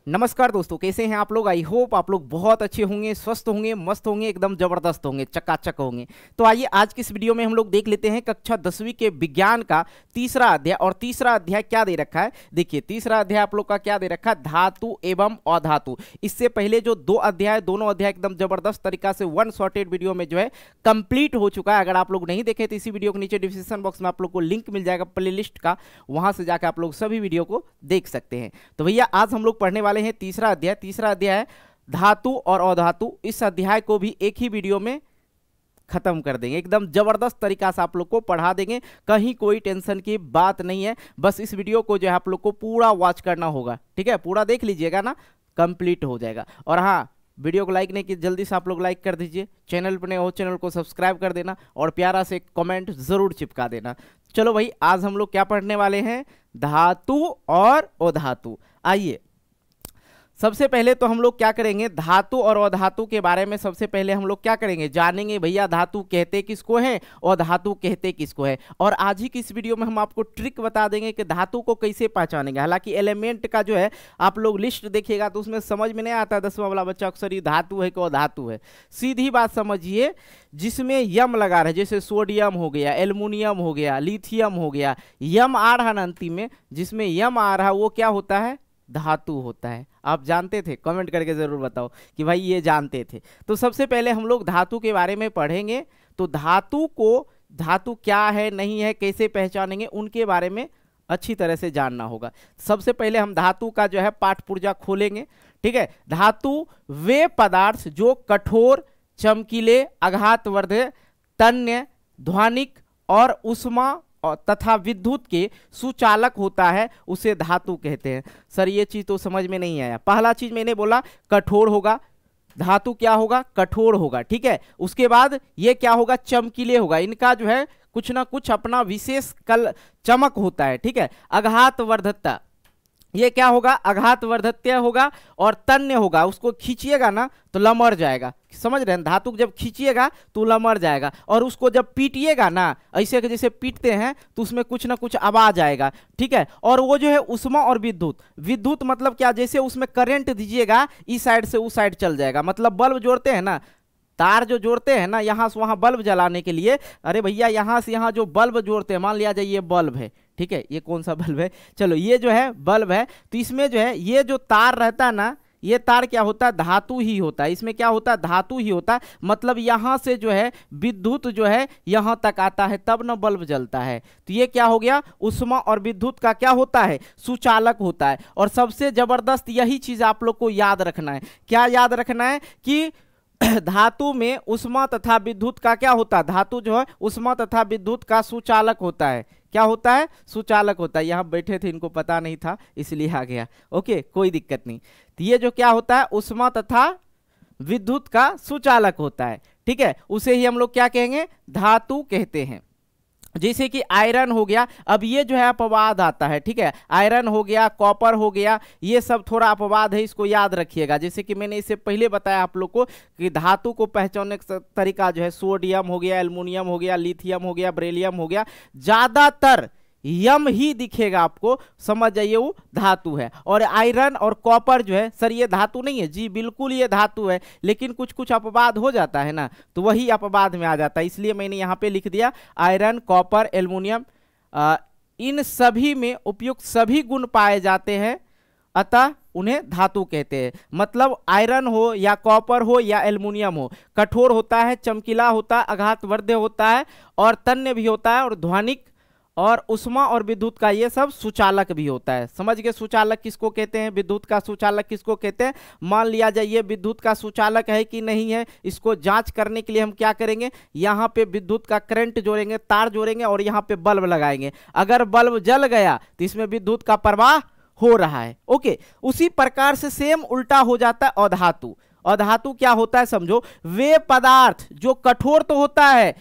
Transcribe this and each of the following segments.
नमस्कार दोस्तों, कैसे हैं आप लोग। आई होप आप लोग बहुत अच्छे होंगे, स्वस्थ होंगे, मस्त होंगे, एकदम जबरदस्त होंगे, चकाचक होंगे। तो आइए आज की इस वीडियो में हम लोग देख लेते हैं कक्षा 10वीं के विज्ञान का तीसरा अध्याय। और तीसरा अध्याय क्या दे रखा है, देखिए तीसरा अध्याय आप लोग का क्या दे रखा है, धातु एवं अधातु। इससे पहले जो दो अध्याय, दोनों अध्याय एकदम जबरदस्त तरीका से वन शॉर्टेड वीडियो में जो है कंप्लीट हो चुका है। अगर आप लोग नहीं देखे तो इसी वीडियो के नीचे डिस्क्रिप्शन बॉक्स में आप लोग को लिंक मिल जाएगा प्लेलिस्ट का, वहां से जाकर आप लोग सभी वीडियो को देख सकते हैं। तो भैया आज हम लोग पढ़ने वाले हैं तीसरा अध्याय। तीसरा अध्याय है धातु और अधातु। इस अध्याय को भी एक ही वीडियो में खत्म कर देंगे, एकदम जबरदस्त तरीका से आप लोग को पढ़ा देंगे, कहीं कोई टेंशन की बात नहीं है। बस इस वीडियो को जो है आप लोग को पूरा वॉच करना होगा, ठीक है, पूरा देख लीजिएगा ना, कंप्लीट हो जाएगा। और हाँ, वीडियो को लाइक नहीं कि जल्दी से आप लोग लाइक कर दीजिए, चैनल पर नए हो चैनल को सब्सक्राइब कर देना और प्यारा से कमेंट जरूर चिपका देना। चलो भाई, आज हम लोग क्या पढ़ने वाले हैं, धातु और अधातु। आइए सबसे पहले तो हम लोग क्या करेंगे, धातु और अधातु के बारे में सबसे पहले हम लोग क्या करेंगे, जानेंगे भैया धातु कहते किसको हैं और धातु कहते किसको है। और आज ही की इस वीडियो में हम आपको ट्रिक बता देंगे कि धातु को कैसे पहचानेंगे। हालांकि एलिमेंट का जो है आप लोग लिस्ट देखिएगा तो उसमें समझ में नहीं आता 10वां वाला बच्चा अक्सर ये धातु है कि अधातु है। सीधी बात समझिए, जिसमें यम लगा रहा है, जैसे सोडियम हो गया, एल्युमिनियम हो गया, लिथियम हो गया, यम आ रहा है अंतिम में, जिसमें यम आ रहा है वो क्या होता है, धातु होता है। आप जानते थे? कमेंट करके जरूर बताओ कि भाई ये जानते थे। तो सबसे पहले हम लोग धातु के बारे में पढ़ेंगे। तो धातु क्या है, नहीं है, कैसे पहचानेंगे, उनके बारे में अच्छी तरह से जानना होगा। सबसे पहले हम धातु का जो है पाठ पुर्जा खोलेंगे, ठीक है। धातु वे पदार्थ जो कठोर, चमकीले, आघातवर्धक, तन्य, ध्वनिक और उष्मा तथा विद्युत के सुचालक होता है, उसे धातु कहते हैं। सर ये चीज तो समझ में नहीं आया। पहला चीज मैंने बोला कठोर होगा, धातु क्या होगा, कठोर होगा, ठीक है। उसके बाद ये क्या होगा, चमकीले होगा, इनका जो है कुछ ना कुछ अपना विशेष चमक होता है, ठीक है। आघातवर्धकता, ये क्या होगा, आघातवर्धकता होगा। और तन्य होगा, उसको खींचिएगा ना तो लमर जाएगा, समझ रहे हैं, धातु जब खींचिएगा तो लमर जाएगा। और उसको जब पीटिएगा ना, ऐसे कि जैसे पीटते हैं तो उसमें कुछ ना कुछ आवाज आएगा, ठीक है। और वो जो है उष्मा और विद्युत मतलब क्या, जैसे उसमें करंट दीजिएगा इस साइड से उस साइड चल जाएगा। मतलब बल्ब जोड़ते हैं ना, तार जो जोड़ते हैं ना यहाँ से वहाँ बल्ब जलाने के लिए, अरे भैया यहाँ से यहाँ जो बल्ब जोड़ते हैं, मान लिया जाए ये बल्ब है, ठीक है, ये कौन सा बल्ब है, चलो ये जो है बल्ब है, तो इसमें जो है ये जो तार रहता है ना, ये तार क्या होता है, धातु ही होता है। इसमें क्या होता है, धातु ही होता है। मतलब यहाँ से जो है विद्युत जो है यहाँ तक आता है, तब ना बल्ब जलता है। तो ये क्या हो गया, उष्मा और विद्युत का क्या होता है, सुचालक होता है। और सबसे जबरदस्त यही चीज आप लोग को याद रखना है। क्या याद रखना है कि धातु में उष्मा तथा विद्युत का क्या होता है, धातु जो है उष्मा तथा विद्युत का सुचालक होता है। क्या होता है, सुचालक होता है। यहाँ बैठे थे, इनको पता नहीं था इसलिए आ गया, ओके, कोई दिक्कत नहीं। तो ये जो क्या होता है, उष्मा तथा विद्युत का सुचालक होता है, ठीक है। उसे ही हम लोग क्या कहेंगे, धातु कहते हैं। जैसे कि आयरन हो गया, अब ये जो है अपवाद आता है, ठीक है, आयरन हो गया, कॉपर हो गया, ये सब थोड़ा अपवाद है, इसको याद रखिएगा। जैसे कि मैंने इससे पहले बताया आप लोग को कि धातु को पहचानने का तरीका जो है, सोडियम हो गया, एल्युमिनियम हो गया, लिथियम हो गया, बेरिलियम हो गया, ज्यादातर यम ही दिखेगा आपको, समझ जाइए वो धातु है। और आयरन और कॉपर जो है, सर ये धातु नहीं है, जी बिल्कुल ये धातु है, लेकिन कुछ कुछ अपवाद हो जाता है ना, तो वही अपवाद में आ जाता है। इसलिए मैंने यहाँ पे लिख दिया आयरन, कॉपर, एल्युमिनियम, इन सभी में उपयुक्त सभी गुण पाए जाते हैं, अतः उन्हें धातु कहते हैं। मतलब आयरन हो या कॉपर हो या एल्युमिनियम हो, कठोर होता है, चमकीला होता है, आघातवर्धक होता है और तन्य भी होता है, और ध्वनिक और उष्मा और विद्युत का ये सब सुचालक भी होता है। समझ गए, सुचालक किसको कहते हैं, विद्युत का सुचालक किसको कहते हैं। मान लिया जाए ये विद्युत का सुचालक है कि नहीं है, इसको जांच करने के लिए हम क्या करेंगे, यहाँ पे विद्युत का करंट जोड़ेंगे, तार जोड़ेंगे और यहाँ पे बल्ब लगाएंगे। अगर बल्ब जल गया तो इसमें विद्युत का प्रवाह हो रहा है, ओके। उसी प्रकार से सेम उल्टा हो जाता है अधातु। अधातु क्या होता है समझो, वे पदार्थ जो कठोर तो होता है,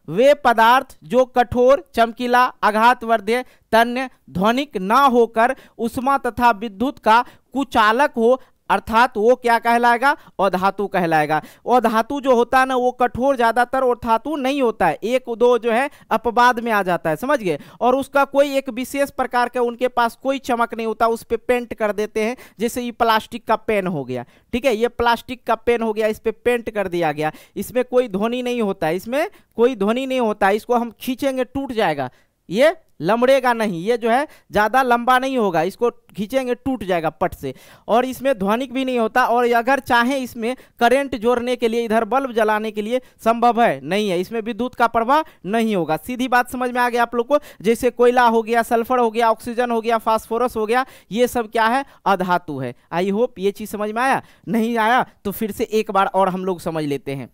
वे पदार्थ जो कठोर, चमकीला, आघातवर्धक, तन्य, ध्वनिक ना होकर उष्मा तथा विद्युत का कुचालक हो, अर्थात वो क्या कहलाएगा, अधातु कहलाएगा। अधातु जो होता है ना वो कठोर ज्यादातर और धातु नहीं होता है, एक दो जो है अपवाद में आ जाता है, समझ गए। और उसका कोई एक विशेष प्रकार का उनके पास कोई चमक नहीं होता, उस पे पेंट कर देते हैं। जैसे ये प्लास्टिक का पेन हो गया, ठीक है, ये प्लास्टिक का पेन हो गया, इस पे पेंट कर दिया गया, इसमें कोई ध्वनि नहीं होता, इसमें कोई ध्वनि नहीं होता, इसको हम खींचेंगे टूट जाएगा, ये लमड़ेगा नहीं, ये जो है ज्यादा लंबा नहीं होगा, इसको खींचेंगे टूट जाएगा पट से। और इसमें ध्वनिक भी नहीं होता, और अगर चाहे इसमें करंट जोड़ने के लिए, इधर बल्ब जलाने के लिए संभव है नहीं है, इसमें विद्युत का प्रवाह नहीं होगा। सीधी बात समझ में आ गया आप लोग को। जैसे कोयला हो गया, सल्फर हो गया, ऑक्सीजन हो गया, फास्फोरस हो गया, ये सब क्या है, अधातु है। आई होप ये चीज समझ में आया। नहीं आया तो फिर से एक बार और हम लोग समझ लेते हैं,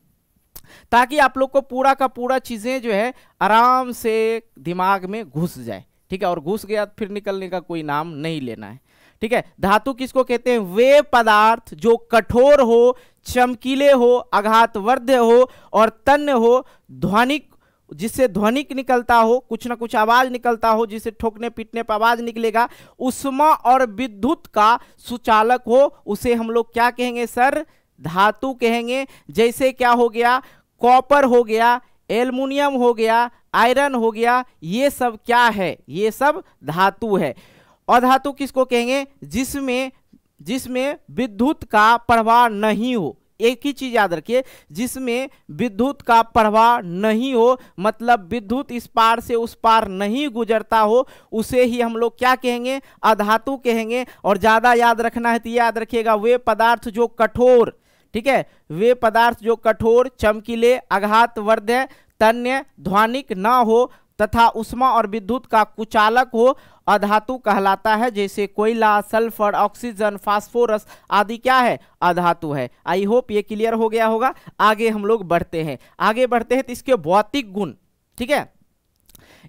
ताकि आप लोग को पूरा का पूरा चीजें जो है आराम से दिमाग में घुस जाए, ठीक है। और घुस गया फिर निकलने का कोई नाम नहीं लेना है, ठीक है। धातु किसको कहते हैं, वे पदार्थ जो कठोर हो, चमकीले हो, आघातवर्ध हो और तन्य हो, ध्वनिक, जिससे ध्वनिक निकलता हो, कुछ ना कुछ आवाज निकलता हो, जिसे ठोकने पीटने पर आवाज निकलेगा, उष्मा और विद्युत का सुचालक हो, उसे हम लोग क्या कहेंगे सर, धातु कहेंगे। जैसे क्या हो गया, कॉपर हो गया, एल्युमिनियम हो गया, आयरन हो गया, ये सब क्या है, ये सब धातु है। अधातु किसको कहेंगे, जिसमें विद्युत का प्रवाह नहीं हो। एक ही चीज याद रखिए, जिसमें विद्युत का प्रवाह नहीं हो, मतलब विद्युत इस पार से उस पार नहीं गुजरता हो, उसे ही हम लोग क्या कहेंगे, अधातु कहेंगे। और ज्यादा याद रखना है तो याद रखिएगा, वे पदार्थ जो कठोर, ठीक है, वे पदार्थ जो कठोर, चमकीले, आघातवर्ध, तन्य, ध्वनिक ना हो तथा उष्मा और विद्युत का कुचालक हो, अधातु कहलाता है। जैसे कोयला, सल्फर, ऑक्सीजन, फास्फोरस आदि क्या है, अधातु है। आई होप ये क्लियर हो गया होगा। आगे हम लोग बढ़ते हैं, तो इसके भौतिक गुण, ठीक है,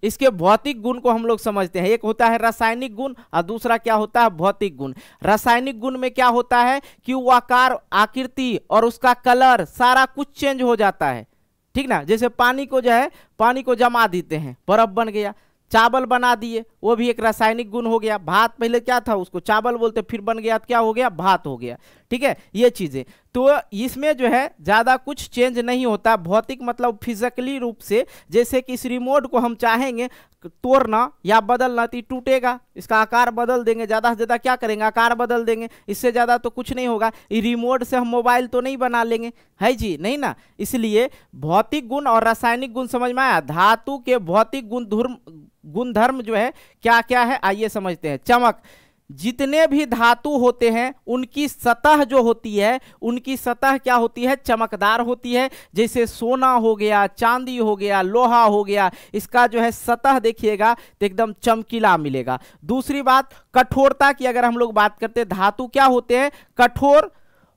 इसके भौतिक गुण को हम लोग समझते हैं। एक होता है रासायनिक गुण और दूसरा क्या होता है, भौतिक गुण। रासायनिक गुण में क्या होता है कि वो आकार, आकृति और उसका कलर सारा कुछ चेंज हो जाता है, ठीक ना। जैसे पानी को जो है, पानी को जमा देते हैं, बर्फ बन गया, चावल बना दिए, वो भी एक रासायनिक गुण हो गया। भात पहले क्या था, उसको चावल बोलते, फिर बन गया तो क्या हो गया, भात हो गया, ठीक है। ये चीजें तो इसमें जो है ज्यादा कुछ चेंज नहीं होता। भौतिक मतलब फिजिकली रूप से, जैसे कि इस रिमोट को हम चाहेंगे तोड़ना या बदलना तो टूटेगा, इसका आकार बदल देंगे, ज्यादा से ज्यादा क्या करेंगे, आकार बदल देंगे, इससे ज्यादा तो कुछ नहीं होगा। रिमोट से हम मोबाइल तो नहीं बना लेंगे, है जी, नहीं ना। इसलिए भौतिक गुण और रासायनिक गुण समझ में आया। धातु के भौतिक गुणधर्म जो है क्या क्या है, आइए समझते हैं। चमक, जितने भी धातु होते हैं उनकी सतह जो होती है, उनकी सतह क्या होती है, चमकदार होती है। जैसे सोना हो गया, चांदी हो गया, लोहा हो गया, इसका जो है सतह देखिएगा तो एकदम चमकीला मिलेगा। दूसरी बात, कठोरता की अगर हम लोग बात करते हैं, धातु क्या होते हैं, कठोर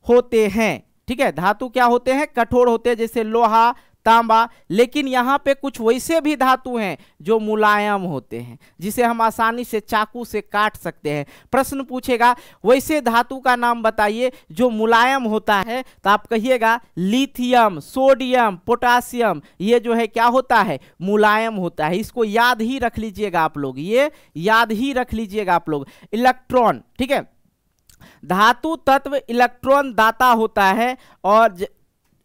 होते हैं, ठीक है। धातु क्या होते हैं, कठोर होते हैं, जैसे लोहा, तांबा। लेकिन यहाँ पे कुछ वैसे भी धातु हैं जो मुलायम होते हैं, जिसे हम आसानी से चाकू से काट सकते हैं। प्रश्न पूछेगा वैसे धातु का नाम बताइए जो मुलायम होता है, तो आप कहिएगा लिथियम, सोडियम, पोटासियम, ये जो है क्या होता है, मुलायम होता है। इसको याद ही रख लीजिएगा आप लोग, ये याद ही रख लीजिएगा आप लोग। इलेक्ट्रॉन, ठीक है, धातु तत्व इलेक्ट्रॉन दाता होता है, और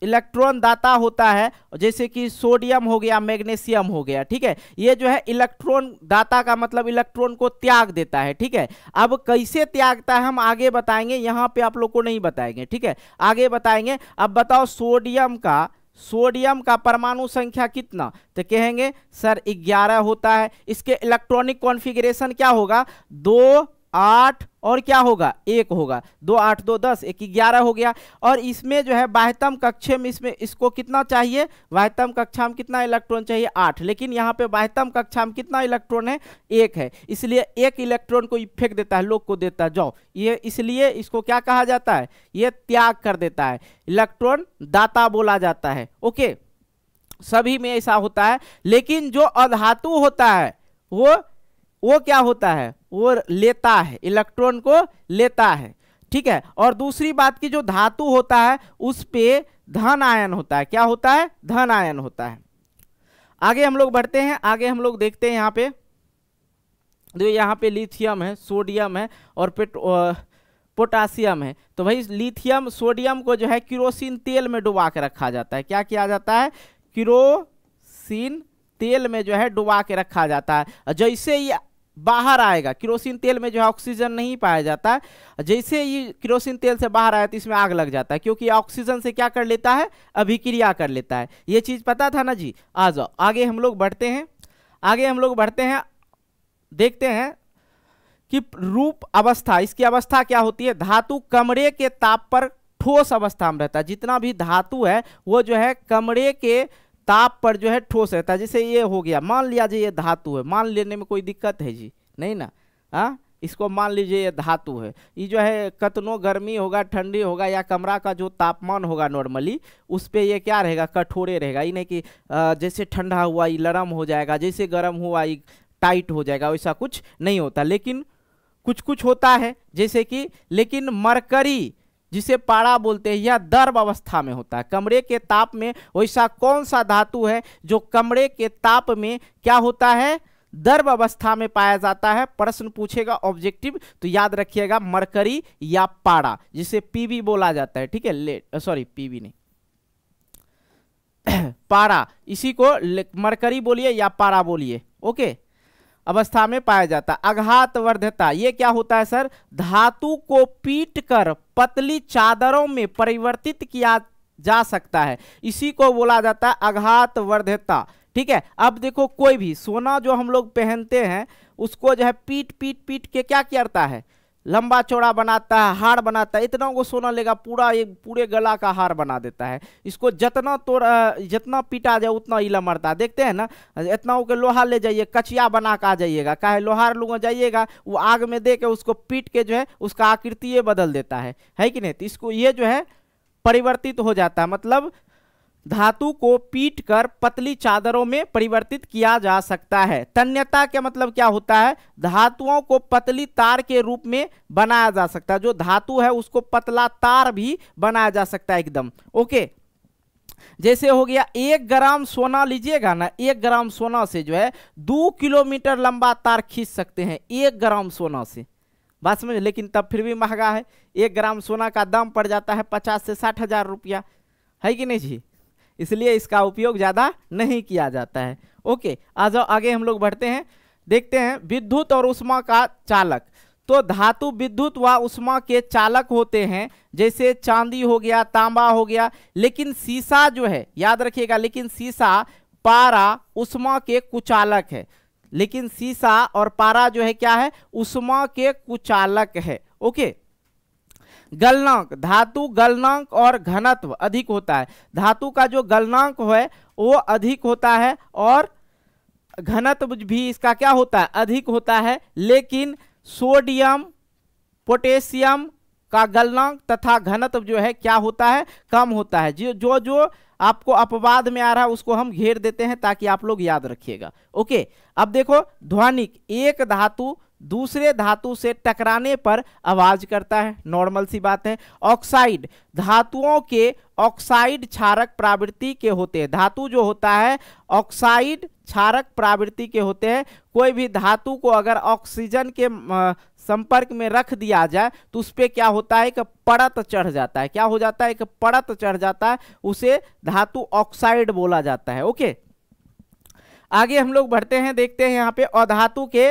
इलेक्ट्रॉन दाता होता है, जैसे कि सोडियम हो गया, मैग्नीशियम हो गया, ठीक है। ये जो है इलेक्ट्रॉन दाता का मतलब इलेक्ट्रॉन को त्याग देता है, ठीक है। अब कैसे त्यागता है हम आगे बताएंगे, यहाँ पे आप लोग को नहीं बताएंगे, ठीक है, आगे बताएंगे। अब बताओ सोडियम का परमाणु संख्या कितना, तो कहेंगे सर 11 होता है। इसके इलेक्ट्रॉनिक कॉन्फ़िगरेशन क्या होगा, 2, 8 और क्या होगा, 1 होगा। 2, 8, 2, 10, 1, 11 हो गया। और इसमें जो है बाह्यतम कक्षा में इसको कितना चाहिए, बाह्यतम कक्षा में कितना इलेक्ट्रॉन चाहिए, 8। लेकिन यहाँ पे बाह्यतम कक्षा में कितना इलेक्ट्रॉन है, 1 है। इसलिए 1 इलेक्ट्रॉन को फेंक देता है, लोग को देता है, जाओ। ये इसलिए इसको क्या कहा जाता है, ये त्याग कर देता है, इलेक्ट्रॉन दाता बोला जाता है। ओके, सभी में ऐसा होता है। लेकिन जो अधातु होता है वो क्या होता है, वो लेता है, इलेक्ट्रॉन को लेता है, ठीक है। और दूसरी बात की जो धातु होता है उस पे धन आयन होता है, क्या होता है, धन आयन होता है। आगे हम लोग बढ़ते हैं, आगे हम लोग देखते हैं। यहाँ पे लिथियम है, सोडियम है और पोटासियम है। तो भाई लिथियम सोडियम को जो है केरोसिन तेल में डुबा के रखा जाता है। क्या किया जाता है? केरोसिन तेल में जो है डुबा के रखा जाता है। जैसे ये बाहर आएगा, केरोसिन तेल में जो है ऑक्सीजन नहीं पाया जाता है, जैसे ये केरोसिन तेल से बाहर आया तो इसमें आग लग जाता है, क्योंकि ऑक्सीजन से क्या कर लेता है? अभिक्रिया कर लेता है। ये चीज पता था ना जी? आ जाओ आगे हम लोग बढ़ते हैं, आगे हम लोग बढ़ते हैं, देखते हैं कि रूप अवस्था, इसकी अवस्था क्या होती है? धातु कमरे के ताप पर ठोस अवस्था में रहता है। जितना भी धातु है वो जो है कमरे के ताप पर जो है ठोस रहता है। जैसे ये हो गया, मान लिया जी ये धातु है, मान लेने में कोई दिक्कत है जी? नहीं ना। हाँ, इसको मान लीजिए ये धातु है, ये जो है कतनो गर्मी होगा, ठंडी होगा, या कमरा का जो तापमान होगा नॉर्मली, उस पे ये क्या रहेगा? कठोरे रहेगा। ये नहीं कि जैसे ठंडा हुआ ये नरम हो जाएगा, जैसे गर्म हुआ ये टाइट हो जाएगा, वैसा कुछ नहीं होता। लेकिन कुछ कुछ होता है, जैसे कि लेकिन मरकरी जिसे पारा बोलते हैं, यह द्रव अवस्था में होता है, कमरे के ताप में। वैसा कौन सा धातु है जो कमरे के ताप में क्या होता है? द्रव अवस्था में पाया जाता है। प्रश्न पूछेगा ऑब्जेक्टिव तो याद रखिएगा मरकरी या पारा, जिसे पीबी बोला जाता है। ठीक है, सॉरी पीबी नहीं पारा, इसी को मरकरी बोलिए या पारा बोलिए। ओके, अवस्था में पाया जाता। आघात वर्ध्यता, ये क्या होता है सर? धातु को पीटकर पतली चादरों में परिवर्तित किया जा सकता है, इसी को बोला जाता है आघात वर्ध्यता। ठीक है, अब देखो कोई भी सोना जो हम लोग पहनते हैं उसको जो है पीट पीट पीट के क्या करता है? लंबा चौड़ा बनाता है, हार बनाता है। इतना को सोना लेगा, पूरा एक पूरे गला का हार बना देता है। इसको जितना जितना पीटा जाए उतना इला मरता। देखते हैं ना, इतना के लोहा ले जाइए, कचिया बना के आ जाइएगा, काहे लोहार लोग जाइएगा, वो आग में दे के उसको पीट के जो है उसका आकृति ये बदल देता है कि नहीं? तो इसको ये जो है परिवर्तित हो जाता है, मतलब धातु को पीटकर पतली चादरों में परिवर्तित किया जा सकता है। तन्यता के मतलब क्या होता है? धातुओं को पतली तार के रूप में बनाया जा सकता है। जो धातु है उसको पतला तार भी बनाया जा सकता है एकदम। ओके, जैसे हो गया 1 ग्राम सोना लीजिएगा ना, 1 ग्राम सोना से जो है 2 किलोमीटर लंबा तार खींच सकते हैं, 1 ग्राम सोना से। बात समझ? लेकिन तब फिर भी महंगा है। 1 ग्राम सोना का दाम पड़ जाता है 50 से 60 हजार रुपया, है कि नहीं जी? इसलिए इसका उपयोग ज्यादा नहीं किया जाता है। ओके, आ जाओ आगे हम लोग बढ़ते हैं, देखते हैं विद्युत और उष्मा का चालक। तो धातु विद्युत व उष्मा के चालक होते हैं, जैसे चांदी हो गया, तांबा हो गया। लेकिन सीसा जो है, याद रखिएगा, लेकिन सीसा पारा उष्मा के कुचालक है। लेकिन सीसा और पारा जो है क्या है? उष्मा के कुचालक है। ओके, गलनांक, धातु गलनांक और घनत्व अधिक होता है। धातु का जो गलनांक है वो अधिक होता है और घनत्व भी इसका क्या होता है? अधिक होता है। लेकिन सोडियम पोटेशियम का गलनांक तथा घनत्व जो है क्या होता है? कम होता है। जो जो आपको अपवाद में आ रहा है उसको हम घेर देते हैं ताकि आप लोग याद रखिएगा। ओके, अब देखो ध्वनिक, एक धातु दूसरे धातु से टकराने पर आवाज करता है, नॉर्मल सी बात है। ऑक्साइड, धातुओं के ऑक्साइड क्षारक प्रवृत्ति के होते हैं। धातु जो होता है ऑक्साइड क्षारक प्रवृत्ति के होते हैं। कोई भी धातु को अगर ऑक्सीजन के संपर्क में रख दिया जाए तो उस पर क्या होता है कि परत चढ़ जाता है। क्या हो जाता है कि परत चढ़ जाता है, उसे धातु ऑक्साइड बोला जाता है। ओके, आगे हम लोग बढ़ते हैं, देखते हैं यहाँ पे अधातु के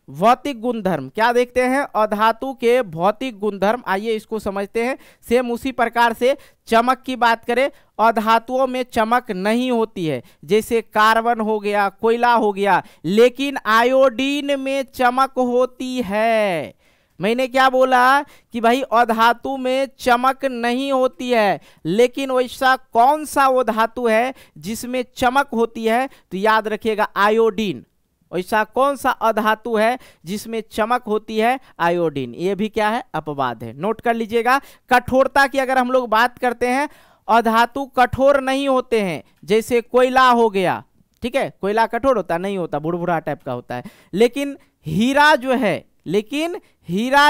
भौतिक गुणधर्म। क्या देखते हैं? अधातु के भौतिक गुणधर्म। आइए इसको समझते हैं। सेम उसी प्रकार से चमक की बात करें, अधातुओं में चमक नहीं होती है, जैसे कार्बन हो गया, कोयला हो गया। लेकिन आयोडीन में चमक होती है। मैंने क्या बोला कि भाई अधातु में चमक नहीं होती है, लेकिन वैसा कौन सा वो धातु है जिसमें चमक होती है? तो याद रखिएगा आयोडीन। ऐसा कौन सा अधातु है जिसमें चमक होती है? आयोडीन। ये भी क्या है? अपवाद है, नोट कर लीजिएगा। कठोरता की अगर हम लोग बात करते हैं, अधातु कठोर नहीं होते हैं, जैसे कोयला हो गया। ठीक है, कोयला कठोर होता नहीं होता, बुड़बुड़ा टाइप का होता है। लेकिन हीरा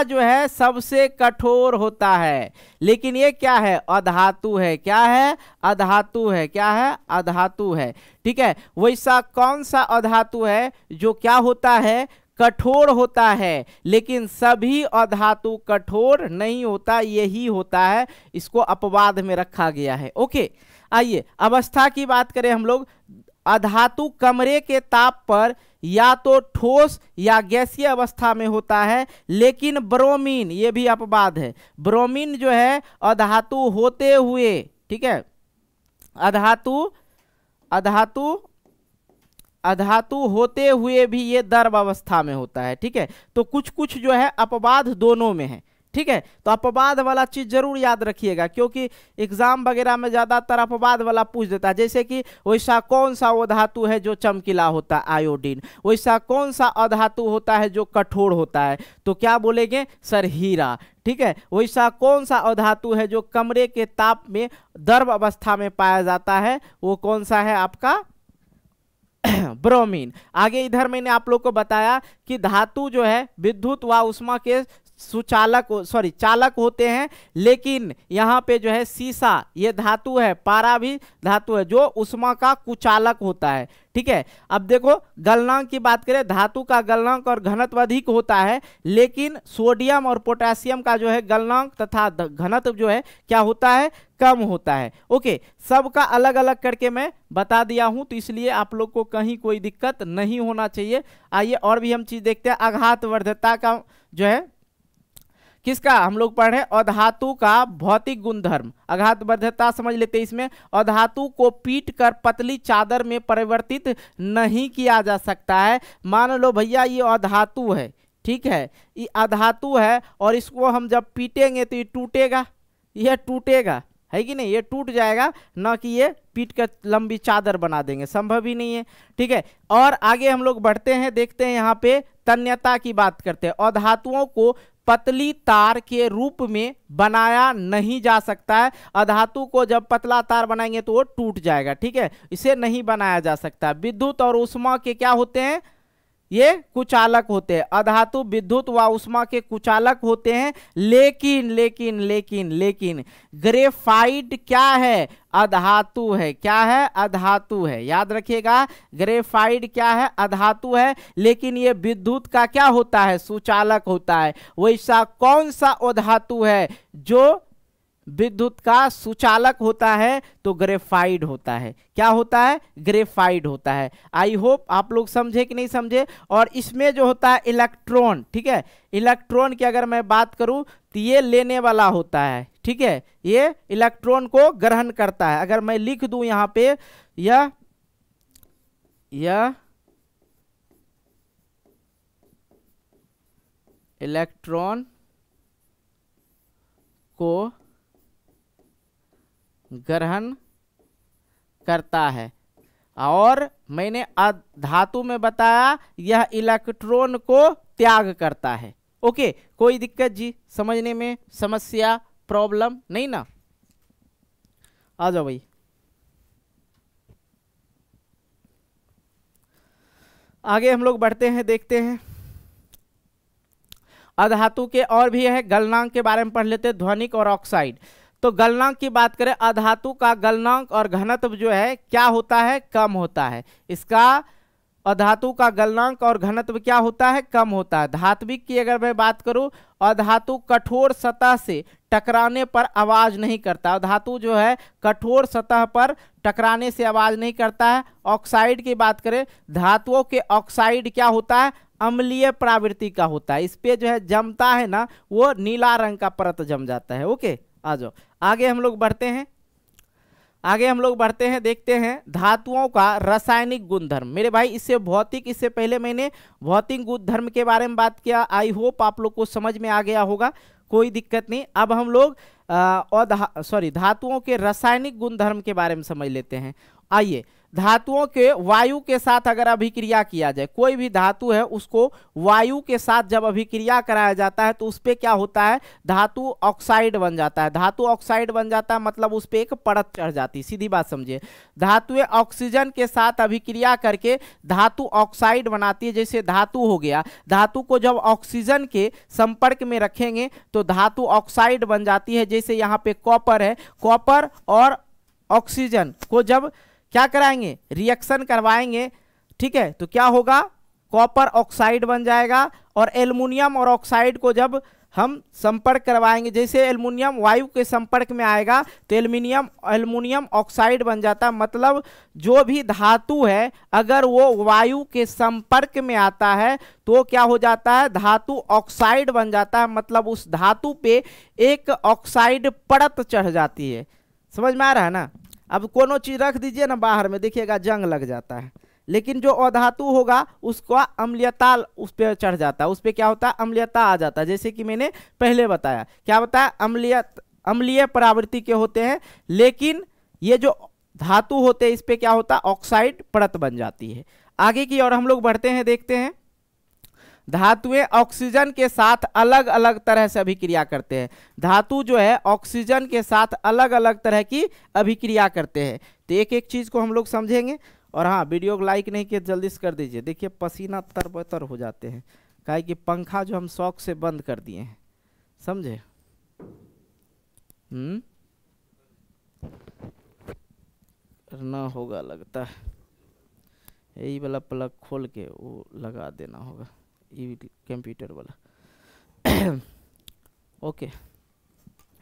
जो है सबसे कठोर होता है। लेकिन ये क्या है? अधातु है। क्या है? अधातु है। क्या है? अधातु है। ठीक है, वैसा कौन सा अधातु है जो क्या होता है? कठोर होता है, लेकिन सभी अधातु कठोर नहीं होता, यही होता है, इसको अपवाद में रखा गया है। ओके, आइए अवस्था की बात करें हम लोग। अधातु कमरे के ताप पर या तो ठोस या गैसीय अवस्था में होता है, लेकिन ब्रोमीन, ये भी अपवाद है, ब्रोमीन जो है अधातु होते हुए, ठीक है, अधातु होते हुए भी ये द्रव अवस्था में होता है। ठीक है, तो कुछ कुछ जो है अपवाद दोनों में है। ठीक है, तो अपवाद वाला चीज जरूर याद रखिएगा, क्योंकि एग्जाम वगैरह में ज्यादातर अपवाद वाला पूछ देता है। जैसे कि वैसा कौन सा वो धातु है जो चमकीला होता है, आयोडीन। वैसा कौन सा अधातु होता है जो कठोर होता है, तो क्या बोलेंगे सर, हीरा। ठीक है, वैसा कौन सा अधातु है जो कमरे के ताप में द्रव अवस्था में पाया जाता है, वो कौन सा है आपका, ब्रोमीन। आगे इधर मैंने आप लोग को बताया कि धातु जो है विद्युत व उष्मा के चालक होते हैं, लेकिन यहाँ पे जो है सीसा ये धातु है, पारा भी धातु है जो उष्मा का कुचालक होता है। ठीक है, अब देखो गलनांक की बात करें, धातु का गलनांक और घनत्व अधिक होता है, लेकिन सोडियम और पोटेशियम का जो है गलनांक तथा घनत्व जो है क्या होता है, कम होता है। ओके, सबका अलग अलग करके मैं बता दिया हूं, तो इसलिए आप लोग को कहीं कोई दिक्कत नहीं होना चाहिए। आइए और भी हम चीज देखते हैं। आघात वर्धता का जो है किसका हम लोग पढ़ रहे हैं, अधातु का भौतिक गुणधर्म। आघात वर्धता समझ लेते हैं। इसमें अधातु को पीट कर पतली चादर में परिवर्तित नहीं किया जा सकता है। मान लो भैया ये अधातु है, ठीक है, ये अधातु है और इसको हम जब पीटेंगे तो ये टूटेगा, यह टूटेगा, है कि नहीं, ये टूट जाएगा, ना कि ये पीट कर लंबी चादर बना देंगे, संभव ही नहीं है। ठीक है, और आगे हम लोग बढ़ते हैं, देखते हैं यहाँ पे तन्यता की बात करते हैं। अधातुओं को पतली तार के रूप में बनाया नहीं जा सकता है। अधातु को जब पतला तार बनाएंगे तो वो टूट जाएगा। ठीक है, इसे नहीं बनाया जा सकता। विद्युत और उष्मा के क्या होते हैं, ये कुचालक होते हैं। अधातु विद्युत व उष्मा के कुचालक होते हैं, लेकिन लेकिन लेकिन लेकिन ग्रेफाइट क्या है, अधातु है। क्या है, अधातु है, याद रखिएगा। ग्रेफाइट क्या है, अधातु है, लेकिन ये विद्युत का क्या होता है, सुचालक होता है। वैसा कौन सा अधातु है जो विद्युत का सुचालक होता है, तो ग्रेफाइट होता है। क्या होता है, ग्रेफाइट होता है। आई होप आप लोग समझे कि नहीं समझे। और इसमें जो होता है इलेक्ट्रॉन, ठीक है, इलेक्ट्रॉन की अगर मैं बात करूं तो ये लेने वाला होता है। ठीक है, ये इलेक्ट्रॉन को ग्रहण करता है। अगर मैं लिख दूं यहां पे यह इलेक्ट्रॉन को ग्रहण करता है, और मैंने धातु में बताया यह इलेक्ट्रॉन को त्याग करता है। ओके, कोई दिक्कत जी, समझने में समस्या, प्रॉब्लम नहीं ना। आ जाओ भाई, आगे हम लोग बढ़ते हैं, देखते हैं अधातु के और भी है। गलनांक के बारे में पढ़ लेते हैं, ध्वनिक और ऑक्साइड। तो गलनांक की बात करें, अधातु का गलनांक और घनत्व जो है क्या होता है, कम होता है। इसका अधातु का गलनांक और घनत्व क्या होता है, कम होता है। धात्विक की अगर मैं बात करूं, अधातु कठोर सतह से टकराने पर आवाज नहीं करता। अधातु जो है कठोर सतह पर टकराने से आवाज नहीं करता है। ऑक्साइड की बात करें, धातुओं के ऑक्साइड क्या होता है, अम्लीय प्रवृत्ति का होता है। इस पे जो है जमता है ना, वो नीला रंग का परत जम जाता है। ओके, आ जाओ आगे हम लोग बढ़ते हैं। देखते हैं धातुओं का रासायनिक गुणधर्म। मेरे भाई इससे पहले मैंने भौतिक गुणधर्म के बारे में बात किया। आई होप आप लोग को समझ में आ गया होगा, कोई दिक्कत नहीं। अब हम लोग धातुओं के रासायनिक गुणधर्म के बारे में समझ लेते हैं। आइए, धातुओं के वायु के साथ अगर अभिक्रिया किया जाए, कोई भी धातु है उसको वायु के साथ जब अभिक्रिया कराया जाता है तो उस पे क्या होता है, धातु ऑक्साइड बन जाता है। धातु ऑक्साइड बन जाता है मतलब उस पे एक परत चढ़ जाती है, सीधी बात समझिए। धातुएं ऑक्सीजन के साथ अभिक्रिया करके धातु ऑक्साइड बनाती है। जैसे धातु हो गया, धातु को जब ऑक्सीजन के संपर्क में रखेंगे तो धातु ऑक्साइड बन जाती है। जैसे यहाँ पे कॉपर है, कॉपर और ऑक्सीजन को जब क्या कराएंगे, रिएक्शन करवाएंगे, ठीक है, तो क्या होगा, कॉपर ऑक्साइड बन जाएगा। और एल्युमिनियम और ऑक्साइड को जब हम संपर्क करवाएंगे, जैसे एल्युमिनियम वायु के संपर्क में आएगा तो एल्युमिनियम ऑक्साइड बन जाता है। मतलब जो भी धातु है अगर वो वायु के संपर्क में आता है तो क्या हो जाता है, धातु ऑक्साइड बन जाता है। मतलब उस धातु पे एक ऑक्साइड परत चढ़ जाती है। समझ में आ रहा है ना। अब कोनो चीज रख दीजिए ना बाहर में, देखिएगा जंग लग जाता है। लेकिन जो अधातु होगा उसका अम्लीयता उस पर चढ़ जाता है, उस पर क्या होता है, अम्लीयता आ जाता है। जैसे कि मैंने पहले बताया, क्या बताया, अम्लीय प्रवृत्ति के होते हैं। लेकिन ये जो धातु होते हैं इस पे क्या होता है, ऑक्साइड परत बन जाती है। आगे की ओर हम लोग बढ़ते हैं, देखते हैं। धातुएं ऑक्सीजन के साथ अलग अलग तरह से अभिक्रिया करते हैं। धातु जो है ऑक्सीजन के साथ अलग अलग तरह की अभिक्रिया करते हैं। तो एक एक चीज को हम लोग समझेंगे। और हाँ, वीडियो को लाइक नहीं किया जल्दी से कर दीजिए। देखिए पसीना तरबतर हो जाते हैं, काहे कि पंखा जो हम शौक से बंद कर दिए हैं, समझे। ना होगा लगता है, यही वाला प्लग खोल के वो लगा देना होगा, ये कंप्यूटर वाला। ओके,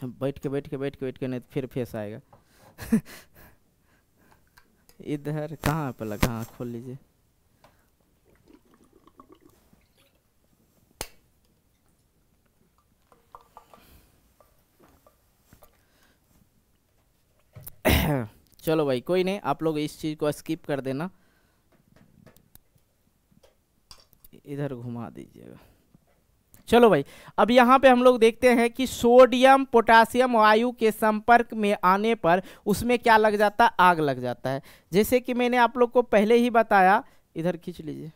बैठ के नहीं तो फिर फेस आएगा। इधर कहाँ पे लगा, हाँ खोल लीजिए। चलो भाई कोई नहीं, आप लोग इस चीज को स्किप कर देना, इधर घुमा दीजिएगा। चलो भाई, अब यहाँ पे हम लोग देखते हैं कि सोडियम पोटासियम वायु के संपर्क में आने पर उसमें क्या लग जाता है, आग लग जाता है। जैसे कि मैंने आप लोग को पहले ही बताया, इधर खींच लीजिए।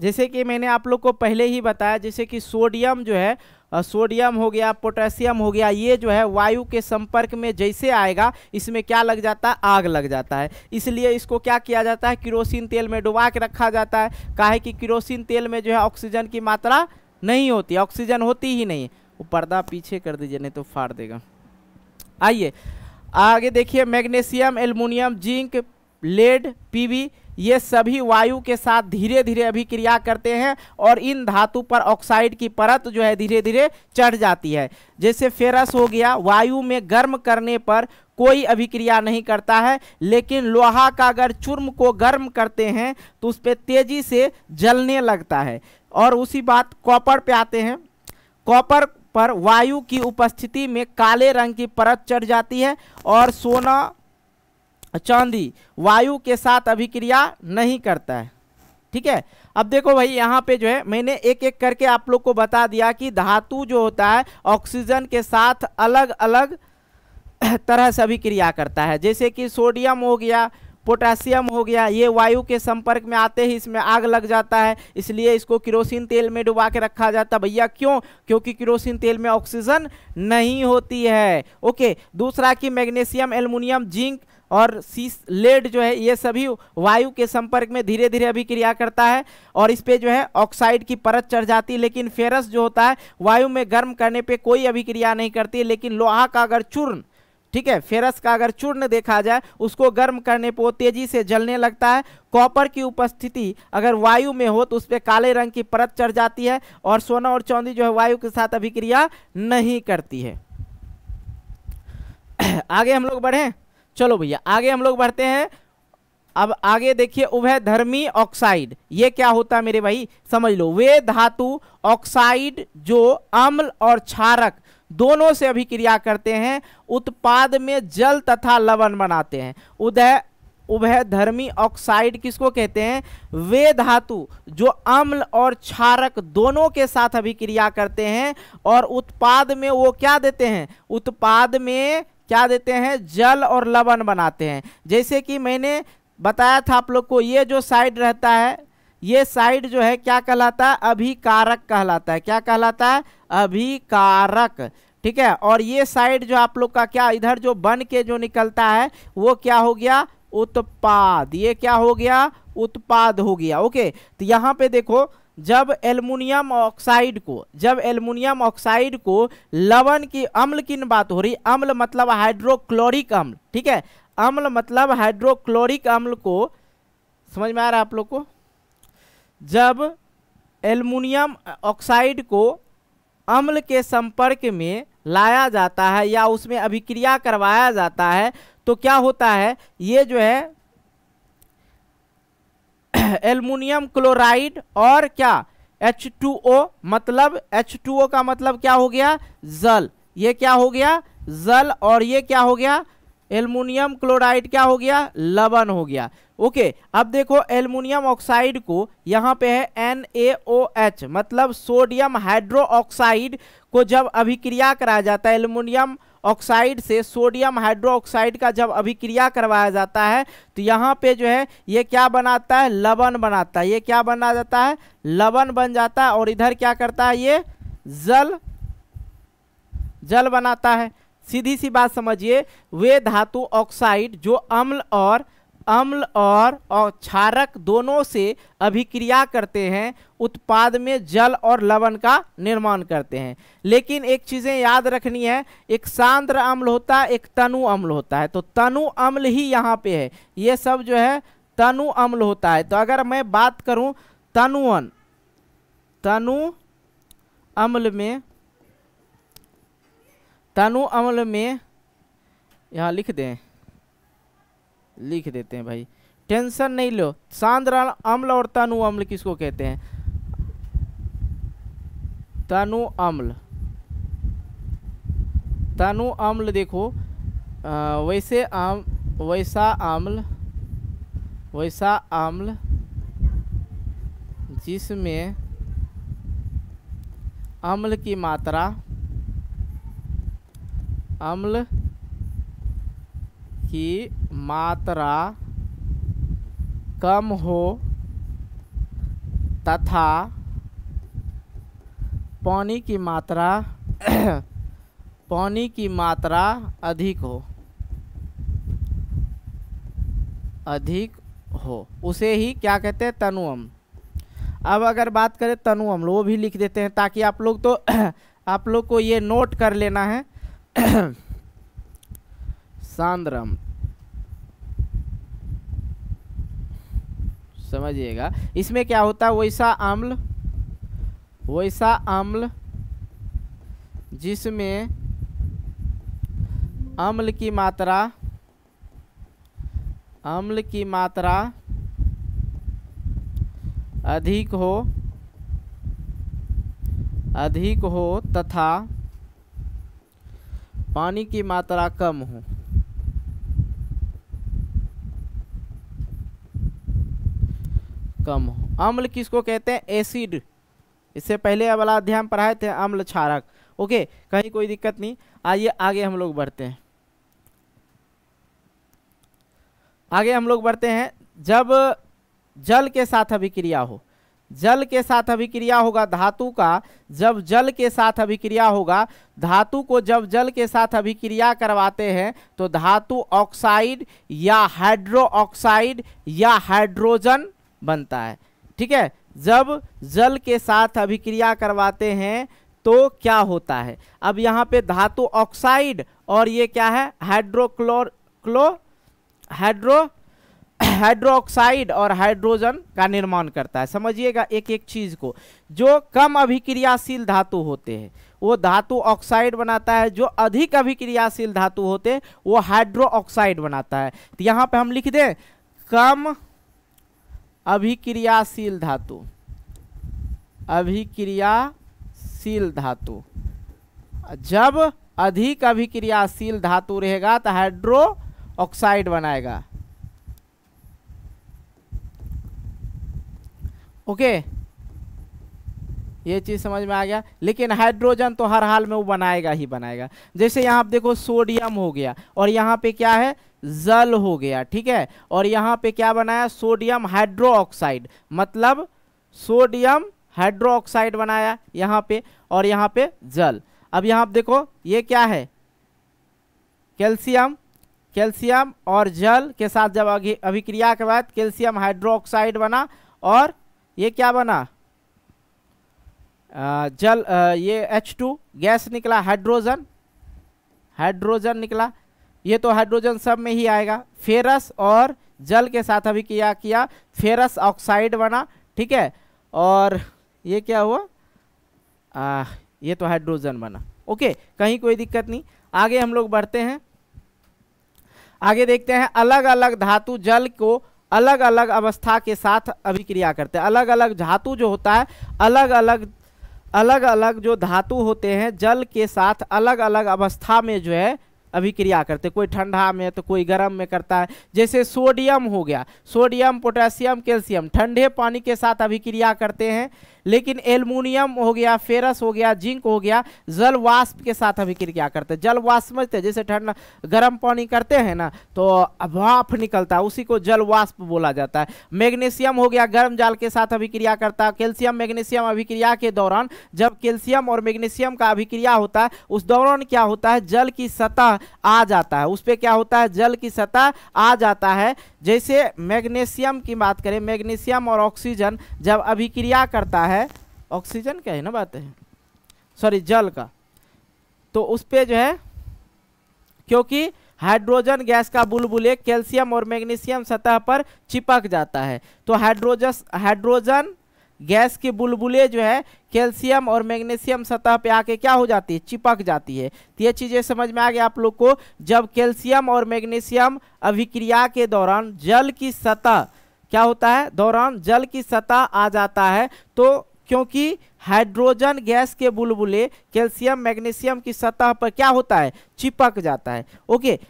जैसे कि मैंने आप लोग को पहले ही बताया, जैसे कि सोडियम जो है, सोडियम हो गया, पोटेशियम हो गया, ये जो है वायु के संपर्क में जैसे आएगा इसमें क्या लग जाता है, आग लग जाता है। इसलिए इसको क्या किया जाता है, केरोसिन तेल में डुबा के रखा जाता है। काहे कि केरोसिन तेल में जो है ऑक्सीजन की मात्रा नहीं होती, ऑक्सीजन होती ही नहीं। वो पर्दा पीछे कर दीजिए नहीं तो फाड़ देगा। आइए आगे देखिए, मैग्नीशियम, एल्युमिनियम, जिंक, लेड, पीवी, ये सभी वायु के साथ धीरे धीरे अभिक्रिया करते हैं और इन धातु पर ऑक्साइड की परत जो है धीरे धीरे चढ़ जाती है। जैसे फेरस हो गया, वायु में गर्म करने पर कोई अभिक्रिया नहीं करता है, लेकिन लोहा का अगर चूर्ण को गर्म करते हैं तो उस पर तेजी से जलने लगता है। और उसी बात कॉपर पे आते हैं। कॉपर पर वायु की उपस्थिति में काले रंग की परत चढ़ जाती है और सोना चांदी वायु के साथ अभिक्रिया नहीं करता है। ठीक है, अब देखो भाई यहाँ पे जो है मैंने एक एक करके आप लोग को बता दिया कि धातु जो होता है ऑक्सीजन के साथ अलग अलग तरह से अभिक्रिया करता है। जैसे कि सोडियम हो गया, पोटेशियम हो गया, ये वायु के संपर्क में आते ही इसमें आग लग जाता है। इसलिए इसको केरोसिन तेल में डुबा के रखा जाता है। भैया क्यों? क्योंकि केरोसिन तेल में ऑक्सीजन नहीं होती है। ओके, दूसरा कि मैग्नीशियम, एल्युमिनियम, जिंक और लेड जो है ये सभी वायु के संपर्क में धीरे धीरे अभिक्रिया करता है और इस पे जो है ऑक्साइड की परत चढ़ जाती है। लेकिन फेरस जो होता है वायु में गर्म करने पे कोई अभिक्रिया नहीं करती। लेकिन लोहा का अगर चूर्ण, ठीक है, फेरस का अगर चूर्ण देखा जाए उसको गर्म करने पर वो तेजी से जलने लगता है। कॉपर की उपस्थिति अगर वायु में हो तो उस पर काले रंग की परत चढ़ जाती है और सोना और चांदी जो है वायु के साथ अभिक्रिया नहीं करती है। आगे हम लोग बढ़े, चलो भैया आगे हम लोग बढ़ते हैं। अब आगे देखिए, उभयधर्मी ऑक्साइड, ये क्या होता है मेरे भाई, समझ लो। वे धातु ऑक्साइड जो अम्ल और क्षारक दोनों से अभिक्रिया करते हैं, उत्पाद में जल तथा लवण बनाते हैं। उभयधर्मी ऑक्साइड किसको कहते हैं? वे धातु जो अम्ल और क्षारक दोनों के साथ अभिक्रिया करते हैं और उत्पाद में वो क्या देते हैं, उत्पाद में क्या देते हैं, जल और लवण बनाते हैं। जैसे कि मैंने बताया था आप लोग को, ये जो साइड रहता है, ये साइड जो है क्या कहलाता है, अभिकारक कहलाता है। क्या कहलाता है? अभिकारक। ठीक है, और ये साइड जो आप लोग का क्या इधर जो बन के जो निकलता है वो क्या हो गया, उत्पाद। ये क्या हो गया, उत्पाद हो गया। ओके, तो यहाँ पे देखो, जब एल्युमिनियम ऑक्साइड को लवण की, अम्ल की बात हो रही, अम्ल मतलब हाइड्रोक्लोरिक अम्ल, ठीक है, अम्ल मतलब हाइड्रोक्लोरिक अम्ल को समझ में आ रहा है आप लोग को? जब एल्युमिनियम ऑक्साइड को अम्ल के संपर्क में लाया जाता है या उसमें अभिक्रिया करवाया जाता है तो क्या होता है, ये जो है एल्युमिनियम क्लोराइड और क्या H2O, मतलब H2O का मतलब क्या हो गया, जल। ये क्या हो गया, जल, और ये क्या हो गया, एल्युमिनियम क्लोराइड क्या हो गया, लवण हो गया। ओके, अब देखो एल्युमिनियम ऑक्साइड को यहाँ पे है NaOH, मतलब सोडियम हाइड्रोक्साइड को जब अभिक्रिया कराया जाता है, एल्युमिनियम ऑक्साइड से सोडियम हाइड्रोक्साइड का जब अभिक्रिया करवाया जाता है तो यहाँ पे जो है ये क्या बनाता है, लवण बनाता है। ये क्या बना जाता है, लवण बन जाता है, और इधर क्या करता है, ये जल बनाता है। सीधी सी बात समझिए, वे धातु ऑक्साइड जो अम्ल और क्षारक दोनों से अभिक्रिया करते हैं, उत्पाद में जल और लवण का निर्माण करते हैं। लेकिन एक चीजें याद रखनी है, एक सांद्र अम्ल होता है, एक तनु अम्ल होता है। तो तनु अम्ल ही यहाँ पे है, ये सब जो है तनु अम्ल होता है। तो अगर मैं बात करूं तनु अम्ल में यहाँ लिख देते हैं भाई, टेंशन नहीं लो। सांद्र अम्ल और तनु अम्ल किसको कहते हैं, तनु अम्ल देखो वैसा अम्ल जिसमें अम्ल की मात्रा कम हो तथा पानी की मात्रा अधिक हो उसे ही क्या कहते हैं, तनु अम्ल। अब अगर बात करें तनु अम्ल, वो भी लिख देते हैं ताकि आप लोग आप लोग को ये नोट कर लेना है। सांद्र अम्ल समझिएगा, इसमें क्या होता है, वैसा अम्ल जिसमें अम्ल की मात्रा अधिक हो तथा पानी की मात्रा कम हो। अम्ल किसको कहते हैं, एसिड। इससे पहले वाला अध्याय पढ़ाए थे अम्ल क्षारक। ओके, कहीं कोई दिक्कत नहीं। आइए आगे हम लोग बढ़ते हैं। जब जल के साथ अभिक्रिया होगा धातु का, जब जल के साथ अभिक्रिया होगा, धातु को जब जल के साथ अभिक्रिया करवाते हैं तो धातु ऑक्साइड या हाइड्रो ऑक्साइड या हाइड्रोजन बनता है। ठीक है, जब जल के साथ अभिक्रिया करवाते हैं तो क्या होता है, अब यहाँ पे धातु ऑक्साइड और ये क्या है, हाइड्रो ऑक्साइड और हाइड्रोजन का निर्माण करता है। समझिएगा एक एक चीज को, जो कम अभिक्रियाशील धातु होते हैं वो धातु ऑक्साइड बनाता है, जो अधिक अभिक्रियाशील धातु होते हैं वो हाइड्रो ऑक्साइड बनाता है। तो यहाँ पे हम लिख दें कम अभिक्रियाशील धातु। जब अधिक अभिक्रियाशील धातु रहेगा तो हाइड्रो ऑक्साइड बनाएगा। ओके, ये चीज समझ में आ गया। लेकिन हाइड्रोजन तो हर हाल में वो बनाएगा ही बनाएगा। जैसे यहाँ आप देखो सोडियम हो गया और यहाँ पे क्या है, जल हो गया। ठीक है, और यहाँ पे क्या बनाया, सोडियम हाइड्रो ऑक्साइड, मतलब सोडियम हाइड्रो ऑक्साइड बनाया यहाँ पे, और यहाँ पे जल। अब यहाँ आप देखो ये क्या है, कैल्शियम और जल के साथ जब अभिक्रिया के बाद कैल्शियम हाइड्रो ऑक्साइड बना, और ये क्या बना, ये H2 गैस निकला, हाइड्रोजन निकला। ये तो हाइड्रोजन सब में ही आएगा। फेरस और जल के साथ अभिक्रिया किया, फेरस ऑक्साइड बना, ठीक है। और ये क्या हुआ, ये तो हाइड्रोजन बना। ओके, कहीं कोई दिक्कत नहीं। आगे हम लोग बढ़ते हैं, आगे देखते हैं अलग अलग धातु जल को अलग अलग अवस्था के साथ अभिक्रिया करते हैं। अलग अलग धातु जो होता है, अलग अलग जो धातु होते हैं जल के साथ अलग अलग अवस्था में जो है अभिक्रिया करते हैं। कोई ठंडा में तो कोई गर्म में करता है। जैसे सोडियम हो गया, सोडियम पोटेशियम कैल्शियम ठंडे पानी के साथ अभिक्रिया करते हैं, लेकिन एल्युमिनियम हो गया, फेरस हो गया, जिंक हो गया, जल वाष्प के साथ अभिक्रिया करते हैं। जल वाष्प समझते हैं, जैसे ठंडा गर्म पानी करते हैं ना तो भाप निकलता है, उसी को जल वाष्प बोला जाता है। मैग्नीशियम हो गया, गर्म जल के साथ अभिक्रिया करता है। कैल्शियम मैग्नीशियम अभिक्रिया के दौरान जब कैल्शियम और मैग्नीशियम का अभिक्रिया होता है उस दौरान क्या होता है, जल की सतह आ जाता है, उस पर क्या होता है, जल की सतह आ जाता है। जैसे मैग्नीशियम की बात करें, मैग्नीशियम और ऑक्सीजन जब अभिक्रिया करता है, ऑक्सीजन क्या है ना बात है, सॉरी जल का, तो उस पे जो है क्योंकि हाइड्रोजन गैस का बुलबुले कैल्शियम और मैग्नीशियम सतह पर चिपक जाता है, तो हाइड्रोजन गैस के बुलबुले जो है कैल्शियम और मैग्नीशियम सतह पे आके क्या हो जाती है, चिपक जाती है। तो ये चीजें समझ में आ गया आप लोग को। जब कैल्शियम और मैग्नीशियम अभिक्रिया के दौरान जल की सतह क्या होता है, दौरान जल की सतह आ जाता है, तो क्योंकि हाइड्रोजन गैस के बुलबुले कैल्शियम मैग्नीशियम की सतह पर क्या होता है, चिपक जाता है। ओके,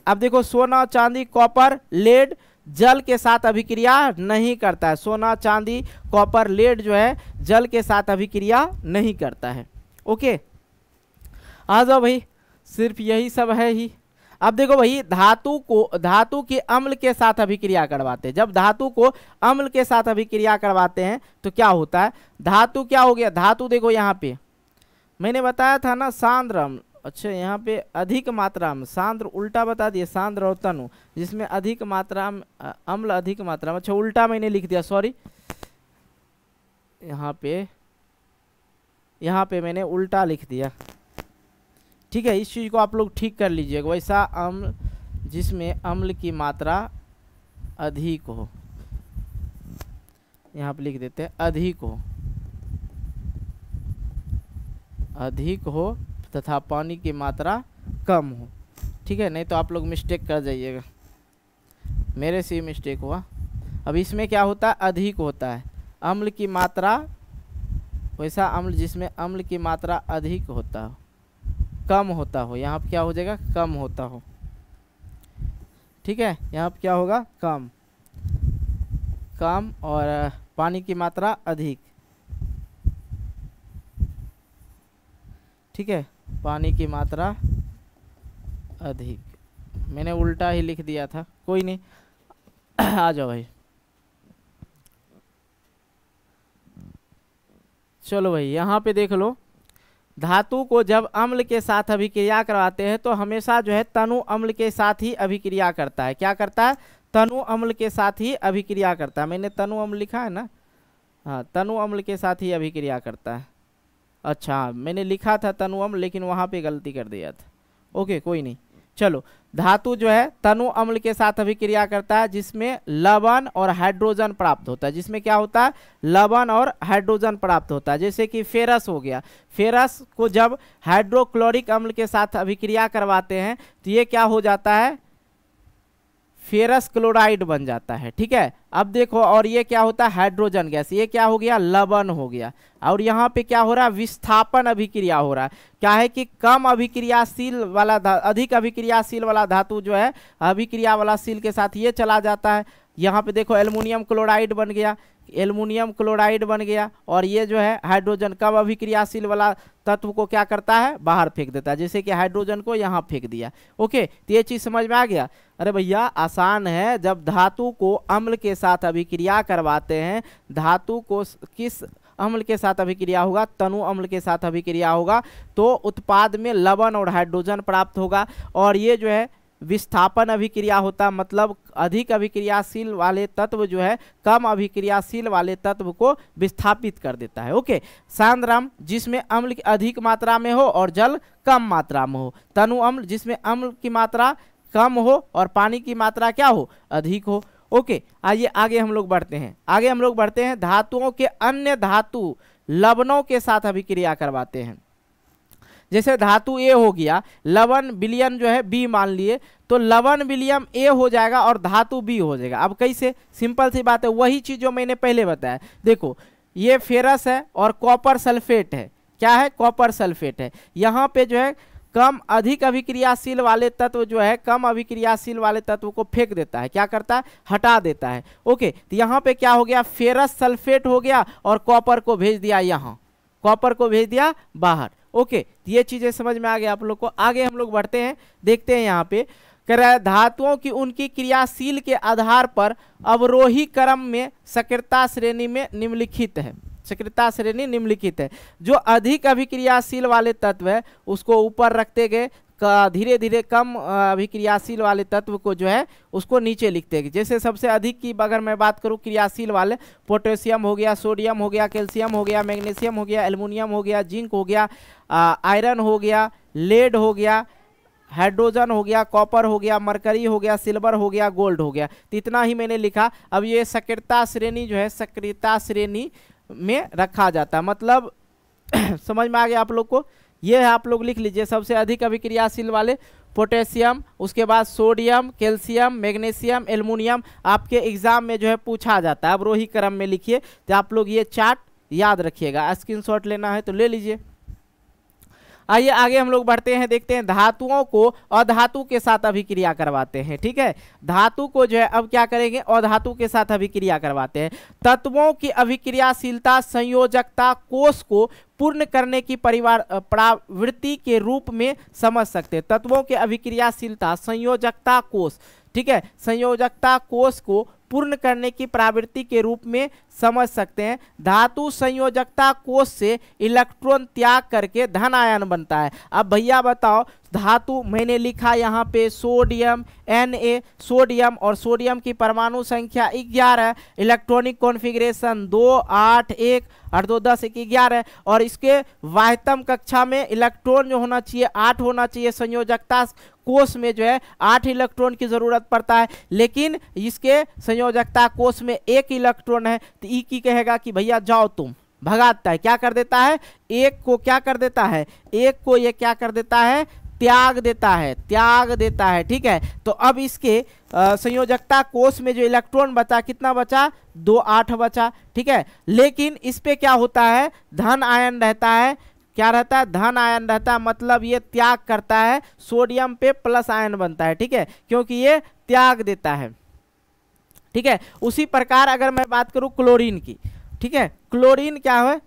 अब देखो सोना चांदी कॉपर लेड जल के साथ अभिक्रिया नहीं करता है। सोना चांदी कॉपर लेड जो है जल के साथ अभिक्रिया नहीं करता है। ओके, आ जाओ भाई, सिर्फ यही सब है ही। अब देखो भाई, धातु के अम्ल के साथ अभिक्रिया करवाते हैं। जब धातु को अम्ल के साथ अभिक्रिया करवाते हैं तो क्या होता है, धातु क्या हो गया, धातु देखो यहाँ पे मैंने बताया था ना सांद्र अम्ल, अच्छा यहाँ पे अधिक मात्रा में, सांद्र उल्टा बता दिए, सांद्र और तनु, जिसमें अधिक मात्रा में अम्ल अधिक मात्रा में, अच्छा उल्टा मैंने लिख दिया, सॉरी, यहाँ पे मैंने उल्टा लिख दिया। ठीक है, इस चीज को आप लोग ठीक कर लीजिएगा। वैसा अम्ल जिसमें अम्ल की मात्रा अधिक हो, यहाँ पे लिख देते हैं अधिक हो तथा पानी की मात्रा कम हो। ठीक है, नहीं तो आप लोग मिस्टेक कर जाइएगा, मेरे से ही मिस्टेक हुआ। अब इसमें क्या होता है, अधिक होता है अम्ल की मात्रा, वैसा अम्ल जिसमें अम्ल की मात्रा अधिक होता हो, कम होता हो, यहाँ पे क्या हो जाएगा, कम होता हो। ठीक है, यहाँ पे क्या होगा, कम और पानी की मात्रा अधिक। ठीक है, पानी की मात्रा अधिक, मैंने उल्टा ही लिख दिया था, कोई नहीं। आ जाओ भाई, चलो भाई यहाँ पे देख लो, धातु को जब अम्ल के साथ अभिक्रिया करवाते हैं तो हमेशा जो है तनु अम्ल के साथ ही अभिक्रिया करता है। क्या करता है, तनु अम्ल के साथ ही अभिक्रिया करता है। मैंने तनु अम्ल लिखा है ना, हाँ, तनु अम्ल के साथ ही अभिक्रिया करता है। अच्छा, मैंने लिखा था तनु अम्ल लेकिन वहाँ पे गलती कर दिया था। ओके, कोई नहीं, चलो। धातु जो है तनु अम्ल के साथ अभिक्रिया करता है जिसमें लवण और हाइड्रोजन प्राप्त होता है। जिसमें क्या होता है, लवण और हाइड्रोजन प्राप्त होता है। जैसे कि फेरस हो गया, फेरस को जब हाइड्रोक्लोरिक अम्ल के साथ अभिक्रिया करवाते हैं तो ये क्या हो जाता है, फेरस क्लोराइड बन जाता है। ठीक है, अब देखो, और ये क्या होता है, हाइड्रोजन गैस, ये क्या हो गया, लवण हो गया। और यहाँ पे क्या हो रहा है, विस्थापन अभिक्रिया हो रहा है। क्या है कि कम अभिक्रियाशील वाला अधिक अभिक्रियाशील वाला धातु जो है अभिक्रिया वाला शील के साथ ये चला जाता है। यहाँ पे देखो एल्युमिनियम क्लोराइड बन गया, एल्युमिनियम क्लोराइड बन गया, और ये जो है हाइड्रोजन कम अभिक्रियाशील वाला तत्व को क्या करता है, बाहर फेंक देता है। जैसे कि हाइड्रोजन को यहाँ फेंक दिया। ओके, तो ये चीज समझ में आ गया। अरे भैया आसान है, जब धातु को अम्ल के साथ अभिक्रिया करवाते हैं, धातु को किस अम्ल के साथ अभिक्रिया होगा, तनु अम्ल के साथ अभिक्रिया होगा, तो उत्पाद में लवण और हाइड्रोजन प्राप्त होगा। और ये जो है विस्थापन अभिक्रिया होता, मतलब अधिक अभिक्रियाशील वाले तत्व जो है कम अभिक्रियाशील वाले तत्व को विस्थापित कर देता है। ओके, सांद्रम जिसमें अम्ल की अधिक मात्रा में हो और जल कम मात्रा में हो। तनु अम्ल जिसमें अम्ल की मात्रा कम हो और पानी की मात्रा क्या हो, अधिक हो। ओके, आइए आगे हम लोग बढ़ते हैं। आगे हम लोग बढ़ते हैं, धातुओं के अन्य धातु लवणों के साथ अभिक्रिया करवाते हैं। जैसे धातु ए हो गया, लवण विलयन जो है बी मान लिए, तो लवण विलयन ए हो जाएगा और धातु बी हो जाएगा। अब कैसे? सिंपल सी बात है, वही चीज जो मैंने पहले बताया। देखो ये फेरस है और कॉपर सल्फेट है। क्या है? कॉपर सल्फेट है। यहाँ पे जो है कम अधिक अभिक्रियाशील वाले तत्व जो है कम अभिक्रियाशील वाले तत्व को फेंक देता है। क्या करता है? हटा देता है। ओके, तो यहाँ पे क्या हो गया? फेरस सल्फेट हो गया और कॉपर को भेज दिया यहाँ, कॉपर को भेज दिया बाहर। ओके, ये चीजें समझ में आ गया आप लोग को। आगे हम लोग बढ़ते हैं, देखते हैं यहाँ पे कह रहा है धातुओं की उनकी क्रियाशील के आधार पर अवरोही क्रम में सक्रियता श्रेणी में निम्नलिखित है। सक्रियता श्रेणी निम्नलिखित है। जो अधिक अभिक्रियाशील वाले तत्व है उसको ऊपर रखते गए, धीरे धीरे कम अभिक्रियाशील वाले तत्व को जो है उसको नीचे लिखते गए। जैसे सबसे अधिक की अगर मैं बात करूं क्रियाशील वाले, पोटेशियम हो गया, सोडियम हो गया, कैल्शियम हो गया, मैग्नीशियम हो गया, एल्युमिनियम हो गया, जिंक हो गया, आयरन हो गया, लेड हो गया, हाइड्रोजन हो गया, कॉपर हो गया, मरकरी हो गया, सिल्वर हो गया, गोल्ड हो गया। तो इतना ही मैंने लिखा। अब ये सक्रियता श्रेणी जो है सक्रियता श्रेणी में रखा जाता है, मतलब समझ में आ गया आप लोग को। ये है, आप लोग लिख लीजिए। सबसे अधिक अभिक्रियाशील वाले पोटेशियम, उसके बाद सोडियम, कैल्शियम, मैग्नीशियम, एल्युमिनियम आपके एग्जाम में जो है पूछा जाता है। अब रोही क्रम में लिखिए, तो आप लोग ये चार्ट याद रखिएगा। स्क्रीनशॉट लेना है तो ले लीजिए। आइए आगे हम लोग बढ़ते हैं, देखते हैं धातुओं को अधातु के साथ अभिक्रिया करवाते हैं। ठीक है, धातु को जो है अब क्या करेंगे? अधातु के साथ अभिक्रिया करवाते हैं। तत्वों की अभिक्रियाशीलता संयोजकता कोष को पूर्ण करने की प्रवृत्ति के रूप में समझ सकते हैं। तत्वों की अभिक्रियाशीलता संयोजकता कोष, ठीक है, संयोजकता कोष को पूर्ण करने की प्रवृत्ति के रूप में समझ सकते हैं। धातु संयोजकता कोष से इलेक्ट्रॉन त्याग करके धन आयन बनता है। अब भैया बताओ, धातु मैंने लिखा यहाँ पे सोडियम Na, सोडियम, और सोडियम की परमाणु संख्या 11, इलेक्ट्रॉनिक कॉन्फ़िगरेशन 2 8 1 8 2 10 1 11, और इसके वाह्यतम कक्षा में इलेक्ट्रॉन जो होना चाहिए 8 होना चाहिए। संयोजकता कोष में जो है 8 इलेक्ट्रॉन की जरूरत पड़ता है, लेकिन इसके संयोजकता कोष में 1 इलेक्ट्रॉन है। तो ई की कहेगा कि भैया जाओ तुम, भगाता है। क्या कर देता है? एक को क्या कर देता है? एक को ये क्या कर देता है? त्याग देता है, त्याग देता है। ठीक है, तो अब इसके संयोजकता कोष में जो इलेक्ट्रॉन बचा, कितना बचा? 2 8 बचा। ठीक है, लेकिन इस पे क्या होता है? धन आयन रहता है। क्या रहता है? धन आयन रहता है, मतलब ये त्याग करता है। सोडियम पे प्लस आयन बनता है। ठीक है, क्योंकि ये त्याग देता है। ठीक है, उसी प्रकार अगर मैं बात करूं क्लोरीन की, ठीक है, क्लोरीन क्या है?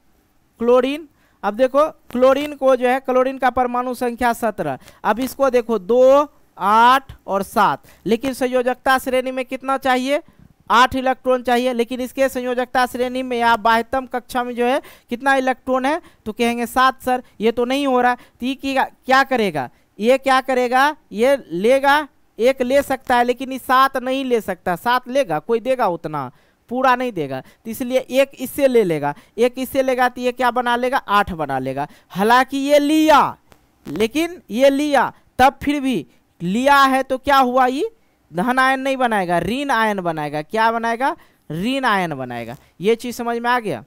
क्लोरीन, अब देखो क्लोरीन को जो है, क्लोरीन का परमाणु संख्या 17। अब इसको देखो 2 8 और 7, लेकिन संयोजकता श्रेणी में कितना चाहिए? 8 इलेक्ट्रॉन चाहिए, लेकिन इसके संयोजकता श्रेणी में या बाह्यतम कक्षा में जो है कितना इलेक्ट्रॉन है? तो कहेंगे 7 सर, ये तो नहीं हो रहा। तो ये क्या करेगा? ये क्या करेगा? ये लेगा, एक ले सकता है, लेकिन ये 7 नहीं ले सकता। 7 लेगा कोई? देगा उतना? पूरा नहीं देगा। तो इसलिए एक इससे ले लेगा, एक इससे लेगा, तो ये क्या बना लेगा? 8 बना लेगा। हालांकि ये लिया, लेकिन ये लिया तब फिर भी लिया है तो क्या हुआ? ये धन आयन नहीं बनाएगा, ऋण आयन बनाएगा। क्या बनाएगा? ऋण आयन बनाएगा। ये चीज समझ में आ गया?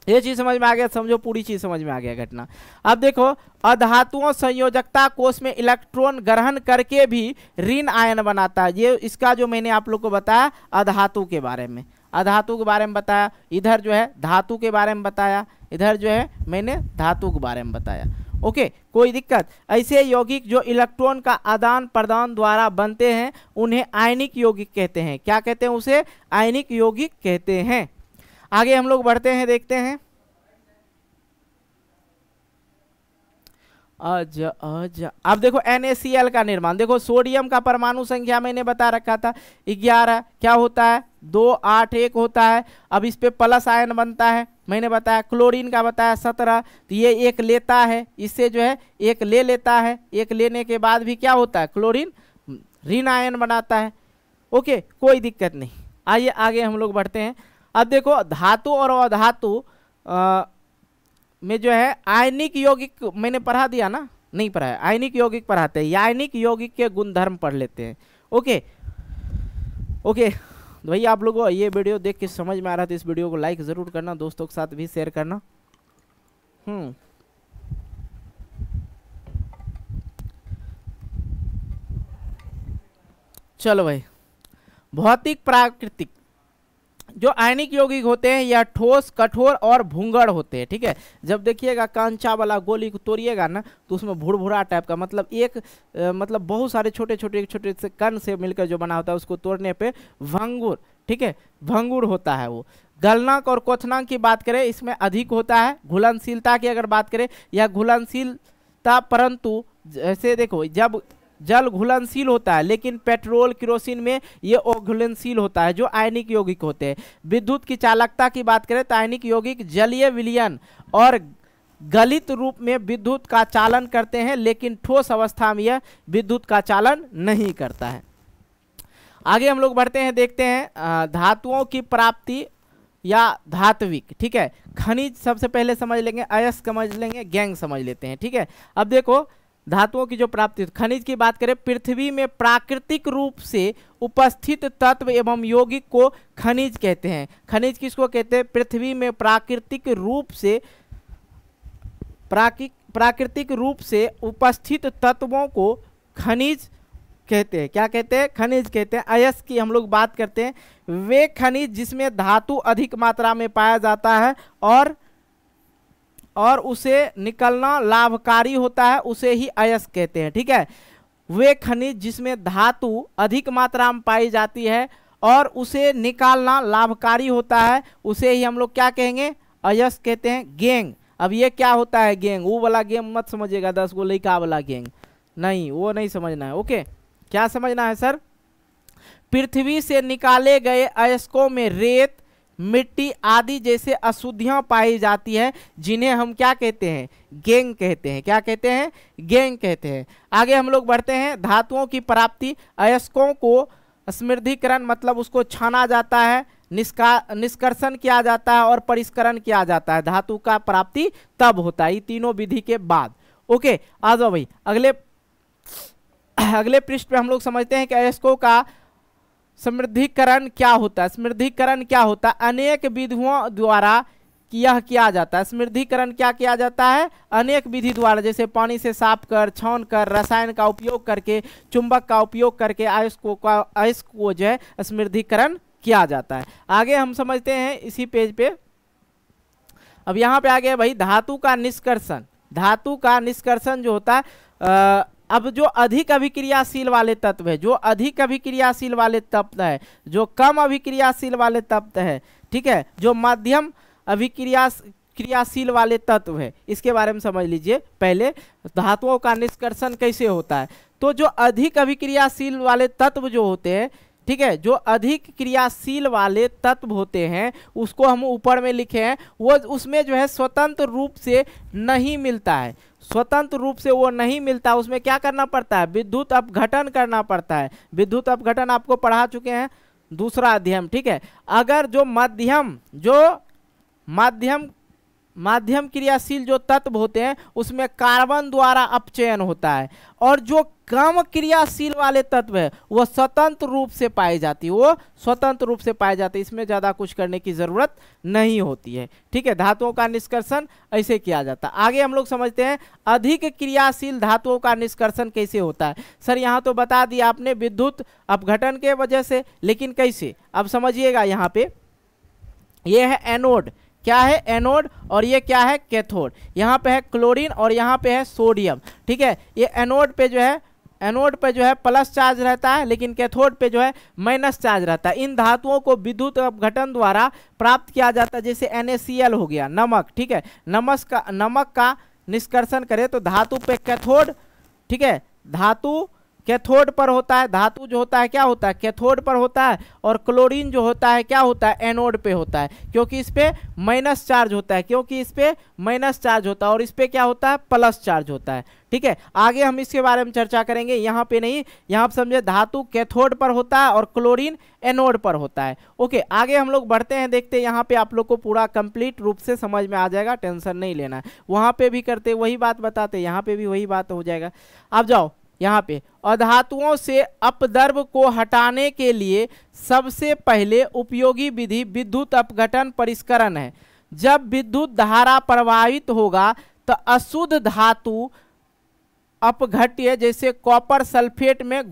ये चीज समझ में आ गया? समझो पूरी चीज समझ में आ गया घटना। अब देखो, अधातुओं संयोजकता कोष में इलेक्ट्रॉन ग्रहण करके भी ऋण आयन बनाता है। ये इसका जो मैंने आप लोग को बताया अधातु के बारे में, अधातु के बारे में बताया। इधर जो है धातु के बारे में बताया, इधर जो है मैंने धातु के बारे में बताया। ओके, कोई दिक्कत? ऐसे यौगिक जो इलेक्ट्रॉन का आदान प्रदान द्वारा बनते हैं उन्हें आयनिक यौगिक कहते हैं। क्या कहते हैं? उसे आयनिक यौगिक कहते हैं। आगे हम लोग बढ़ते हैं, देखते हैं। अब देखो NaCl का निर्माण देखो। सोडियम का परमाणु संख्या मैंने बता रखा था 11, क्या होता है? 2 8 1 होता है। अब इस पे प्लस आयन बनता है, मैंने बताया। क्लोरीन का बताया 17, तो ये एक लेता है, इससे जो है एक ले लेता है। एक लेने के बाद भी क्या होता है? क्लोरीन ऋण आयन बनाता है। ओके, कोई दिक्कत नहीं। आइए आगे हम लोग बढ़ते हैं। अब देखो, धातु और अधातु में जो है आयनिक यौगिक मैंने पढ़ा दिया ना? नहीं पढ़ा है, आयनिक यौगिक पढ़ाते हैं। आयनिक यौगिक के गुणधर्म पढ़ लेते हैं। ओके ओके, तो भाई आप लोगों को ये वीडियो देख के समझ में आ रहा था, इस वीडियो को लाइक ज़रूर करना, दोस्तों के साथ भी शेयर करना। चलो भाई, भौतिक प्राकृतिक जो आयनिक यौगिक होते हैं या ठोस, कठोर और भूंगड़ होते हैं। ठीक है, जब देखिएगा कांचा वाला गोली को तोड़िएगा ना तो उसमें भुरभुरा टाइप का, मतलब एक मतलब बहुत सारे छोटे छोटे से कण से मिलकर जो बना होता है, उसको तोड़ने पे भंगुर, ठीक है, भंगुर होता है वो। गलनांक और क्वथनांक की बात करें, इसमें अधिक होता है। घुलनशीलता की अगर बात करें, या घुलनशीलता, परंतु जैसे देखो जब जल घुलनशील होता है, लेकिन पेट्रोल केरोसिन में ये अघुलनशील होता है, जो आयनिक यौगिक होते हैं। विद्युत की चालकता की बात करें तो आयनिक यौगिक जलीय विलयन और गलित रूप में विद्युत का चालन करते हैं, लेकिन ठोस अवस्था में यह विद्युत का चालन नहीं करता है। आगे हम लोग बढ़ते हैं, देखते हैं धातुओं की प्राप्ति या धात्विक। ठीक है, खनिज सबसे पहले समझ लेंगे, अयस्क समझ लेंगे, गैंग समझ लेते हैं। ठीक है, अब देखो धातुओं की जो प्राप्ति, खनिज की बात करें, पृथ्वी में प्राकृतिक रूप से उपस्थित तत्व एवं यौगिक को खनिज कहते हैं। खनिज किसको कहते हैं? पृथ्वी में प्राकृतिक रूप से उपस्थित तत्वों को खनिज कहते हैं। क्या कहते हैं? खनिज कहते हैं। अयस्क की हम लोग बात करते हैं, वे खनिज जिसमें धातु अधिक मात्रा में पाया जाता है और उसे निकलना लाभकारी होता है, उसे ही अयस्क कहते हैं। ठीक है, वे खनिज जिसमें धातु अधिक मात्रा में पाई जाती है और उसे निकालना लाभकारी होता है, उसे ही हम लोग क्या कहेंगे? अयस्क कहते हैं। गैंग, अब ये क्या होता है गैंग? वो वाला गेम मत समझिएगा, 10 गो लड़का वाला गैंग नहीं, वो नहीं समझना है। ओके, क्या समझना है सर? पृथ्वी से निकाले गए अयस्कों में रेत, मिट्टी आदि जैसे अशुद्धियां पाई जाती है, जिन्हें हम क्या कहते हैं? गैंग कहते हैं। क्या कहते हैं? गैंग कहते हैं। आगे हम लोग बढ़ते हैं, धातुओं की प्राप्ति। अयस्कों को समृद्धिकरण मतलब उसको छाना जाता है, निष्कर्षण किया जाता है और परिष्करण किया जाता है। धातु का प्राप्ति तब होता है, ये तीनों विधि के बाद। ओके, आ जाओ भाई, अगले पृष्ठ पे हम लोग समझते हैं कि अयस्कों का समृद्धिकरण क्या होता है। समृद्धिकरण क्या होता है? अनेक विधियों द्वारा यह किया जाता है। समृद्धिकरण क्या किया जाता है? अनेक विधि द्वारा, जैसे पानी से साफ कर, छान कर, रसायन का उपयोग करके, चुंबक का उपयोग करके अयस्क को जो है समृद्धिकरण किया जाता है। आगे हम समझते हैं इसी पेज पे, अब यहाँ पे आ गया भाई धातु का निष्कर्षण। धातु का निष्कर्षण जो होता है, अब जो अधिक अभिक्रियाशील वाले तत्व है, जो अधिक अभिक्रियाशील वाले तत्व है, जो कम अभिक्रियाशील वाले तत्व है, ठीक है, जो मध्यम क्रियाशील वाले तत्व है, इसके बारे में समझ लीजिए। पहले धातुओं का निष्कर्षण कैसे होता है? तो जो अधिक अभिक्रियाशील वाले तत्व जो होते हैं, ठीक है, जो अधिक क्रियाशील वाले तत्व होते हैं, उसको हम ऊपर में लिखे हैं, वो उसमें जो है स्वतंत्र रूप से नहीं मिलता है। स्वतंत्र रूप से वो नहीं मिलता, उसमें क्या करना पड़ता है? विद्युत अपघटन करना पड़ता है। विद्युत अपघटन आपको पढ़ा चुके हैं दूसरा अध्याय, ठीक है। अगर जो माध्यम क्रियाशील जो तत्व होते हैं, उसमें कार्बन द्वारा अपचयन होता है, और जो कम क्रियाशील वाले तत्व है वो स्वतंत्र रूप से पाई जाती है, वो स्वतंत्र रूप से पाई जाती है। इसमें ज़्यादा कुछ करने की ज़रूरत नहीं होती है, ठीक है। धातुओं का निष्कर्षण ऐसे किया जाता है। आगे हम लोग समझते हैं अधिक क्रियाशील धातुओं का निष्कर्षण कैसे होता है। सर यहाँ तो बता दिया आपने, विद्युत अपघटन के वजह से, लेकिन कैसे? अब समझिएगा, यहाँ पे ये है एनोड। क्या है? एनोड। और ये क्या है? कैथोड। यहाँ पे है क्लोरीन और यहाँ पे है सोडियम, ठीक है। ये एनोड पे जो है प्लस चार्ज रहता है, लेकिन कैथोड पे जो है माइनस चार्ज रहता है। इन धातुओं को विद्युत अपघटन द्वारा प्राप्त किया जाता है, जैसे NaCl हो गया, नमक, ठीक है। नमक का निष्कर्षण करें तो धातु पे कैथोड, ठीक है, धातु कैथोड पर होता है। धातु जो होता है क्या होता है? कैथोड पर होता है। और क्लोरीन जो होता है क्या होता है? एनोड पे होता है, क्योंकि इस पे माइनस चार्ज होता है, और इस पे क्या होता है? प्लस चार्ज होता है, ठीक है। आगे हम इसके बारे में चर्चा करेंगे, यहाँ पे नहीं। यहाँ पे समझे धातु कैथोड पर होता है और क्लोरीन एनोड पर होता है। ओके, आगे हम लोग बढ़ते हैं, देखते हैं। यहाँ पे आप लोग को पूरा कंप्लीट रूप से समझ में आ जाएगा, टेंशन नहीं लेना है। वहाँ पे भी करते वही बात बताते, यहाँ पे भी वही बात हो जाएगा। अब जाओ, यहाँ पे अधातुओं से अपद्रव्य को हटाने के लिए सबसे पहले उपयोगी विधि विद्युत अपघटन परिष्करण है। जब विद्युत धारा प्रवाहित होगा तो अशुद्ध धातु अपघट्य जैसे कॉपर सल्फेट में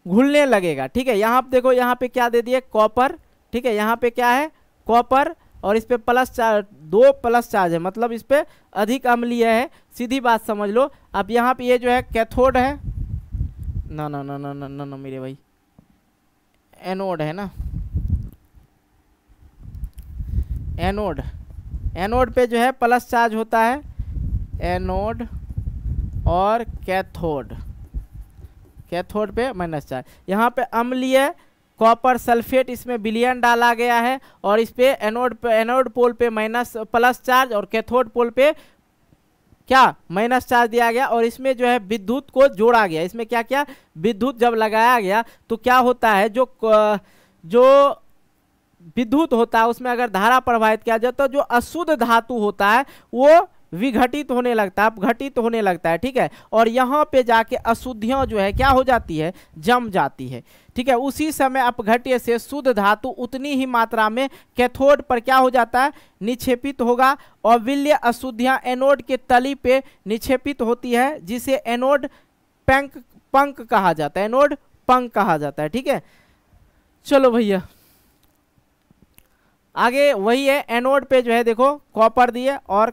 घुलने लगेगा। ठीक है, यहाँ पे देखो, यहाँ पे क्या दे दिए, कॉपर। ठीक है, यहाँ पे क्या है, कॉपर, और इस पे प्लस चार्ज, 2 प्लस चार्ज है, मतलब इस पे अधिक अम्लीय है, सीधी बात समझ लो। अब यहाँ पे ये जो है कैथोड है, ना ना ना ना ना ना, ना मेरे भाई, एनोड है ना, एनोड। एनोड पे जो है प्लस चार्ज होता है, एनोड, और कैथोड, कैथोड पे माइनस चार्ज। यहाँ पे अम्लीय कॉपर सल्फेट, इसमें विलयन डाला गया है, और इस पे एनोड पोल पे प्लस चार्ज, और कैथोड पोल पे क्या, माइनस चार्ज दिया गया, और इसमें जो है विद्युत को जोड़ा गया। इसमें क्या क्या, विद्युत जब लगाया गया तो क्या होता है, जो विद्युत होता है उसमें अगर धारा प्रवाहित किया जाए तो जो अशुद्ध धातु होता है वो विघटित होने लगता है, अपघटित होने लगता है। ठीक है, और यहाँ पे जाके अशुद्धियां जो है क्या हो जाती है, जम जाती है। ठीक है, उसी समय अपघट्य से शुद्ध धातु उतनी ही मात्रा में कैथोड पर क्या हो जाता है, निक्षेपित होगा, और विल्य अशुद्धियां एनोड के तली पे निक्षेपित होती है, जिसे एनोड पंक कहा जाता है, एनोड पंक कहा जाता है। ठीक है, चलो भैया आगे वही है, एनोड पे जो है देखो कॉपर दिए, और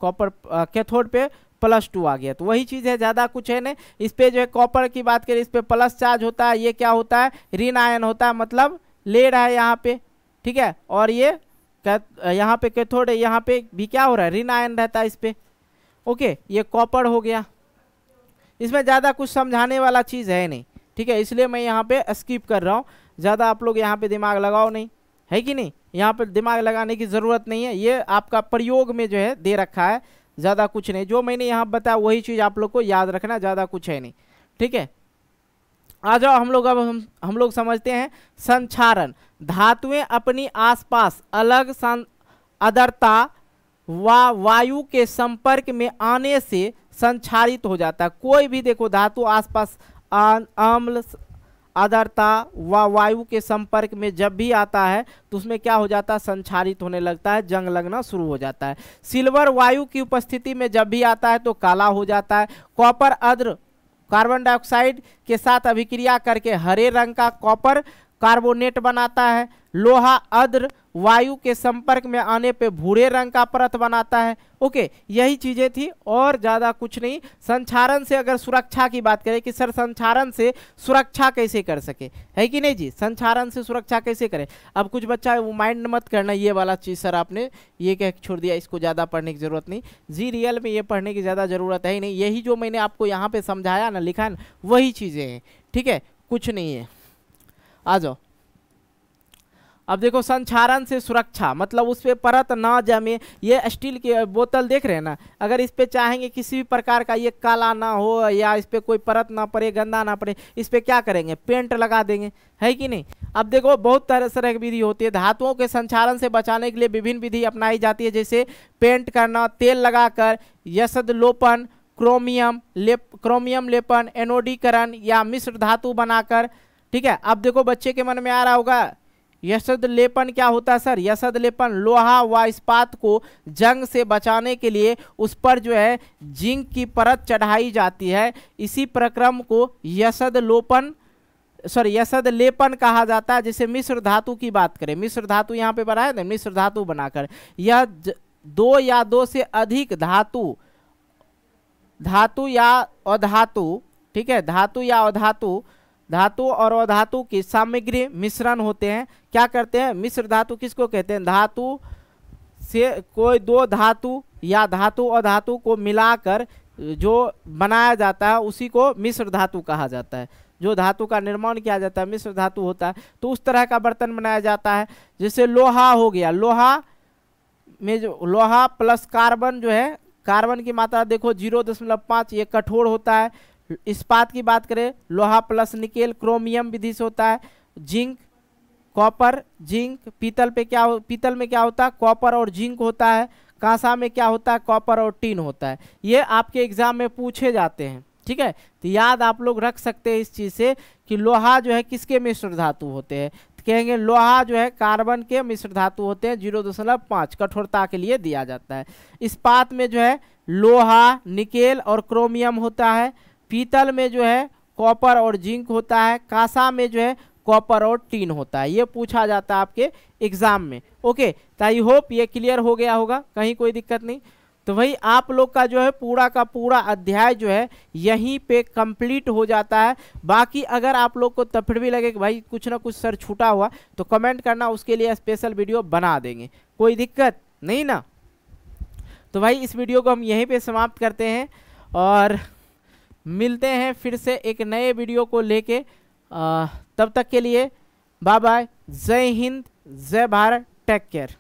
कॉपर कैथोड पे +2 आ गया, तो वही चीज़ है, ज़्यादा कुछ है नहीं। इस पे जो है कॉपर की बात करें, इस पे प्लस चार्ज होता है, ये क्या होता है, ऋण आयन होता है, मतलब ले रहा है यहाँ पे। ठीक है, और ये यहाँ पे कैथोड है, यहाँ पे भी क्या हो रहा है, ऋण आयन रहता है इस पे। ओके, ये कॉपर हो गया, इसमें ज़्यादा कुछ समझाने वाला चीज़ है नहीं। ठीक है, इसलिए मैं यहाँ पे स्किप कर रहा हूँ, ज़्यादा आप लोग यहाँ पे दिमाग लगाओ नहीं, है कि नहीं, यहाँ पे दिमाग लगाने की ज़रूरत नहीं है, ये आपका प्रयोग में जो है दे रखा है, ज़्यादा कुछ नहीं। जो मैंने यहाँ बताया वही चीज़ आप लोग को याद रखना, ज़्यादा कुछ है नहीं। ठीक है, आ जाओ हम लोग, अब हम लोग समझते हैं संक्षारण। धातुएं अपनी आसपास अलग आर्द्रता व वायु के संपर्क में आने से संक्षारित हो जाता है। कोई भी देखो धातु आसपास अम्ल, आर्द्रता व वायु के संपर्क में जब भी आता है तो उसमें क्या हो जाता है, संक्षारित होने लगता है, जंग लगना शुरू हो जाता है। सिल्वर वायु की उपस्थिति में जब भी आता है तो काला हो जाता है। कॉपर आर्द्र कार्बन डाइऑक्साइड के साथ अभिक्रिया करके हरे रंग का कॉपर कार्बोनेट बनाता है। लोहा आर्द्र वायु के संपर्क में आने पे भूरे रंग का परत बनाता है। ओके, यही चीजें थी और ज्यादा कुछ नहीं। संक्षारण से अगर सुरक्षा की बात करें कि सर संक्षारण से सुरक्षा कैसे कर सके, है कि नहीं जी, संक्षारण से सुरक्षा कैसे करें। अब कुछ बच्चा वो माइंड मत करना ये वाला चीज सर आपने ये कह छोड़ दिया, इसको ज्यादा पढ़ने की जरूरत नहीं जी, रियल में ये पढ़ने की ज्यादा जरूरत है ही नहीं। यही जो मैंने आपको यहाँ पे समझाया ना, लिखा ना, वही चीजें हैं। ठीक है, कुछ नहीं है। आ जाओ, अब देखो संक्षारण से सुरक्षा मतलब उस पर परत ना जमे। ये स्टील की बोतल देख रहे हैं ना, अगर इस पे चाहेंगे किसी भी प्रकार का ये काला ना हो या इस पे कोई परत ना पड़े, गंदा ना पड़े, इस पे क्या करेंगे, पेंट लगा देंगे, है कि नहीं। अब देखो बहुत तरह की विधि होती है। धातुओं के संक्षारण से बचाने के लिए विभिन्न विधि अपनाई जाती है, जैसे पेंट करना, तेल लगाकर, यशद लोपन, क्रोमियम लेपन, एनोडीकरण या मिश्र धातु बनाकर। ठीक है, अब देखो बच्चे के मन में आ रहा होगा यशद लेपन क्या होता है सर। यशद लेपन लोहा व इस्पात को जंग से बचाने के लिए उस पर जो है जिंक की परत चढ़ाई जाती है। इसी प्रक्रम को यशद लेपन कहा जाता है। जैसे मिश्र धातु की बात करें, मिश्र धातु यहाँ पे बनाया था, मिश्र धातु बनाकर यह 2 या 2 से अधिक धातु या अधातु, ठीक है, धातु या अधातु, धातु और अधातु की सामग्री मिश्रण होते हैं। क्या करते हैं, मिश्र धातु किसको कहते हैं, धातु से कोई 2 धातु या धातु अधातु को मिलाकर जो बनाया जाता है उसी को मिश्र धातु कहा जाता है। जो धातु का निर्माण किया जाता है मिश्र धातु होता है। तो उस तरह का बर्तन बनाया जाता है। जैसे लोहा हो गया, लोहा में जो लोहा प्लस कार्बन जो है, कार्बन की मात्रा देखो 0.5, ये कठोर होता है। इस्पात की बात करें, लोहा प्लस निकेल क्रोमियम विधि से होता है। जिंक, कॉपर, जिंक, पीतल में क्या होता है, कॉपर और जिंक होता है। कांसा में क्या होता है, कॉपर और टीन होता है। ये आपके एग्जाम में पूछे जाते हैं, ठीक है, तो याद आप लोग रख सकते हैं इस चीज से कि लोहा जो है किसके मिश्र धातु होते हैं, तो कहेंगे लोहा जो है कार्बन के मिश्र धातु होते हैं, 0.5 कठोरता के लिए दिया जाता है। इस्पात में जो है लोहा, निकेल और क्रोमियम होता है। पीतल में जो है कॉपर और जिंक होता है। कांसा में जो है कॉपर और टीन होता है। ये पूछा जाता है आपके एग्जाम में। ओके, तो आई होप ये क्लियर हो गया होगा, कहीं कोई दिक्कत नहीं। तो वही आप लोग का जो है पूरा का पूरा अध्याय जो है यहीं पे कंप्लीट हो जाता है। बाकी अगर आप लोग को तब फिर भी लगे कि भाई कुछ ना कुछ सर छूटा हुआ, तो कमेंट करना, उसके लिए स्पेशल वीडियो बना देंगे, कोई दिक्कत नहीं ना। तो भाई इस वीडियो को हम यहीं पे समाप्त करते हैं और मिलते हैं फिर से एक नए वीडियो को लेके। तब तक के लिए बाय बाय, जय हिंद, जय भारत, टेक केयर।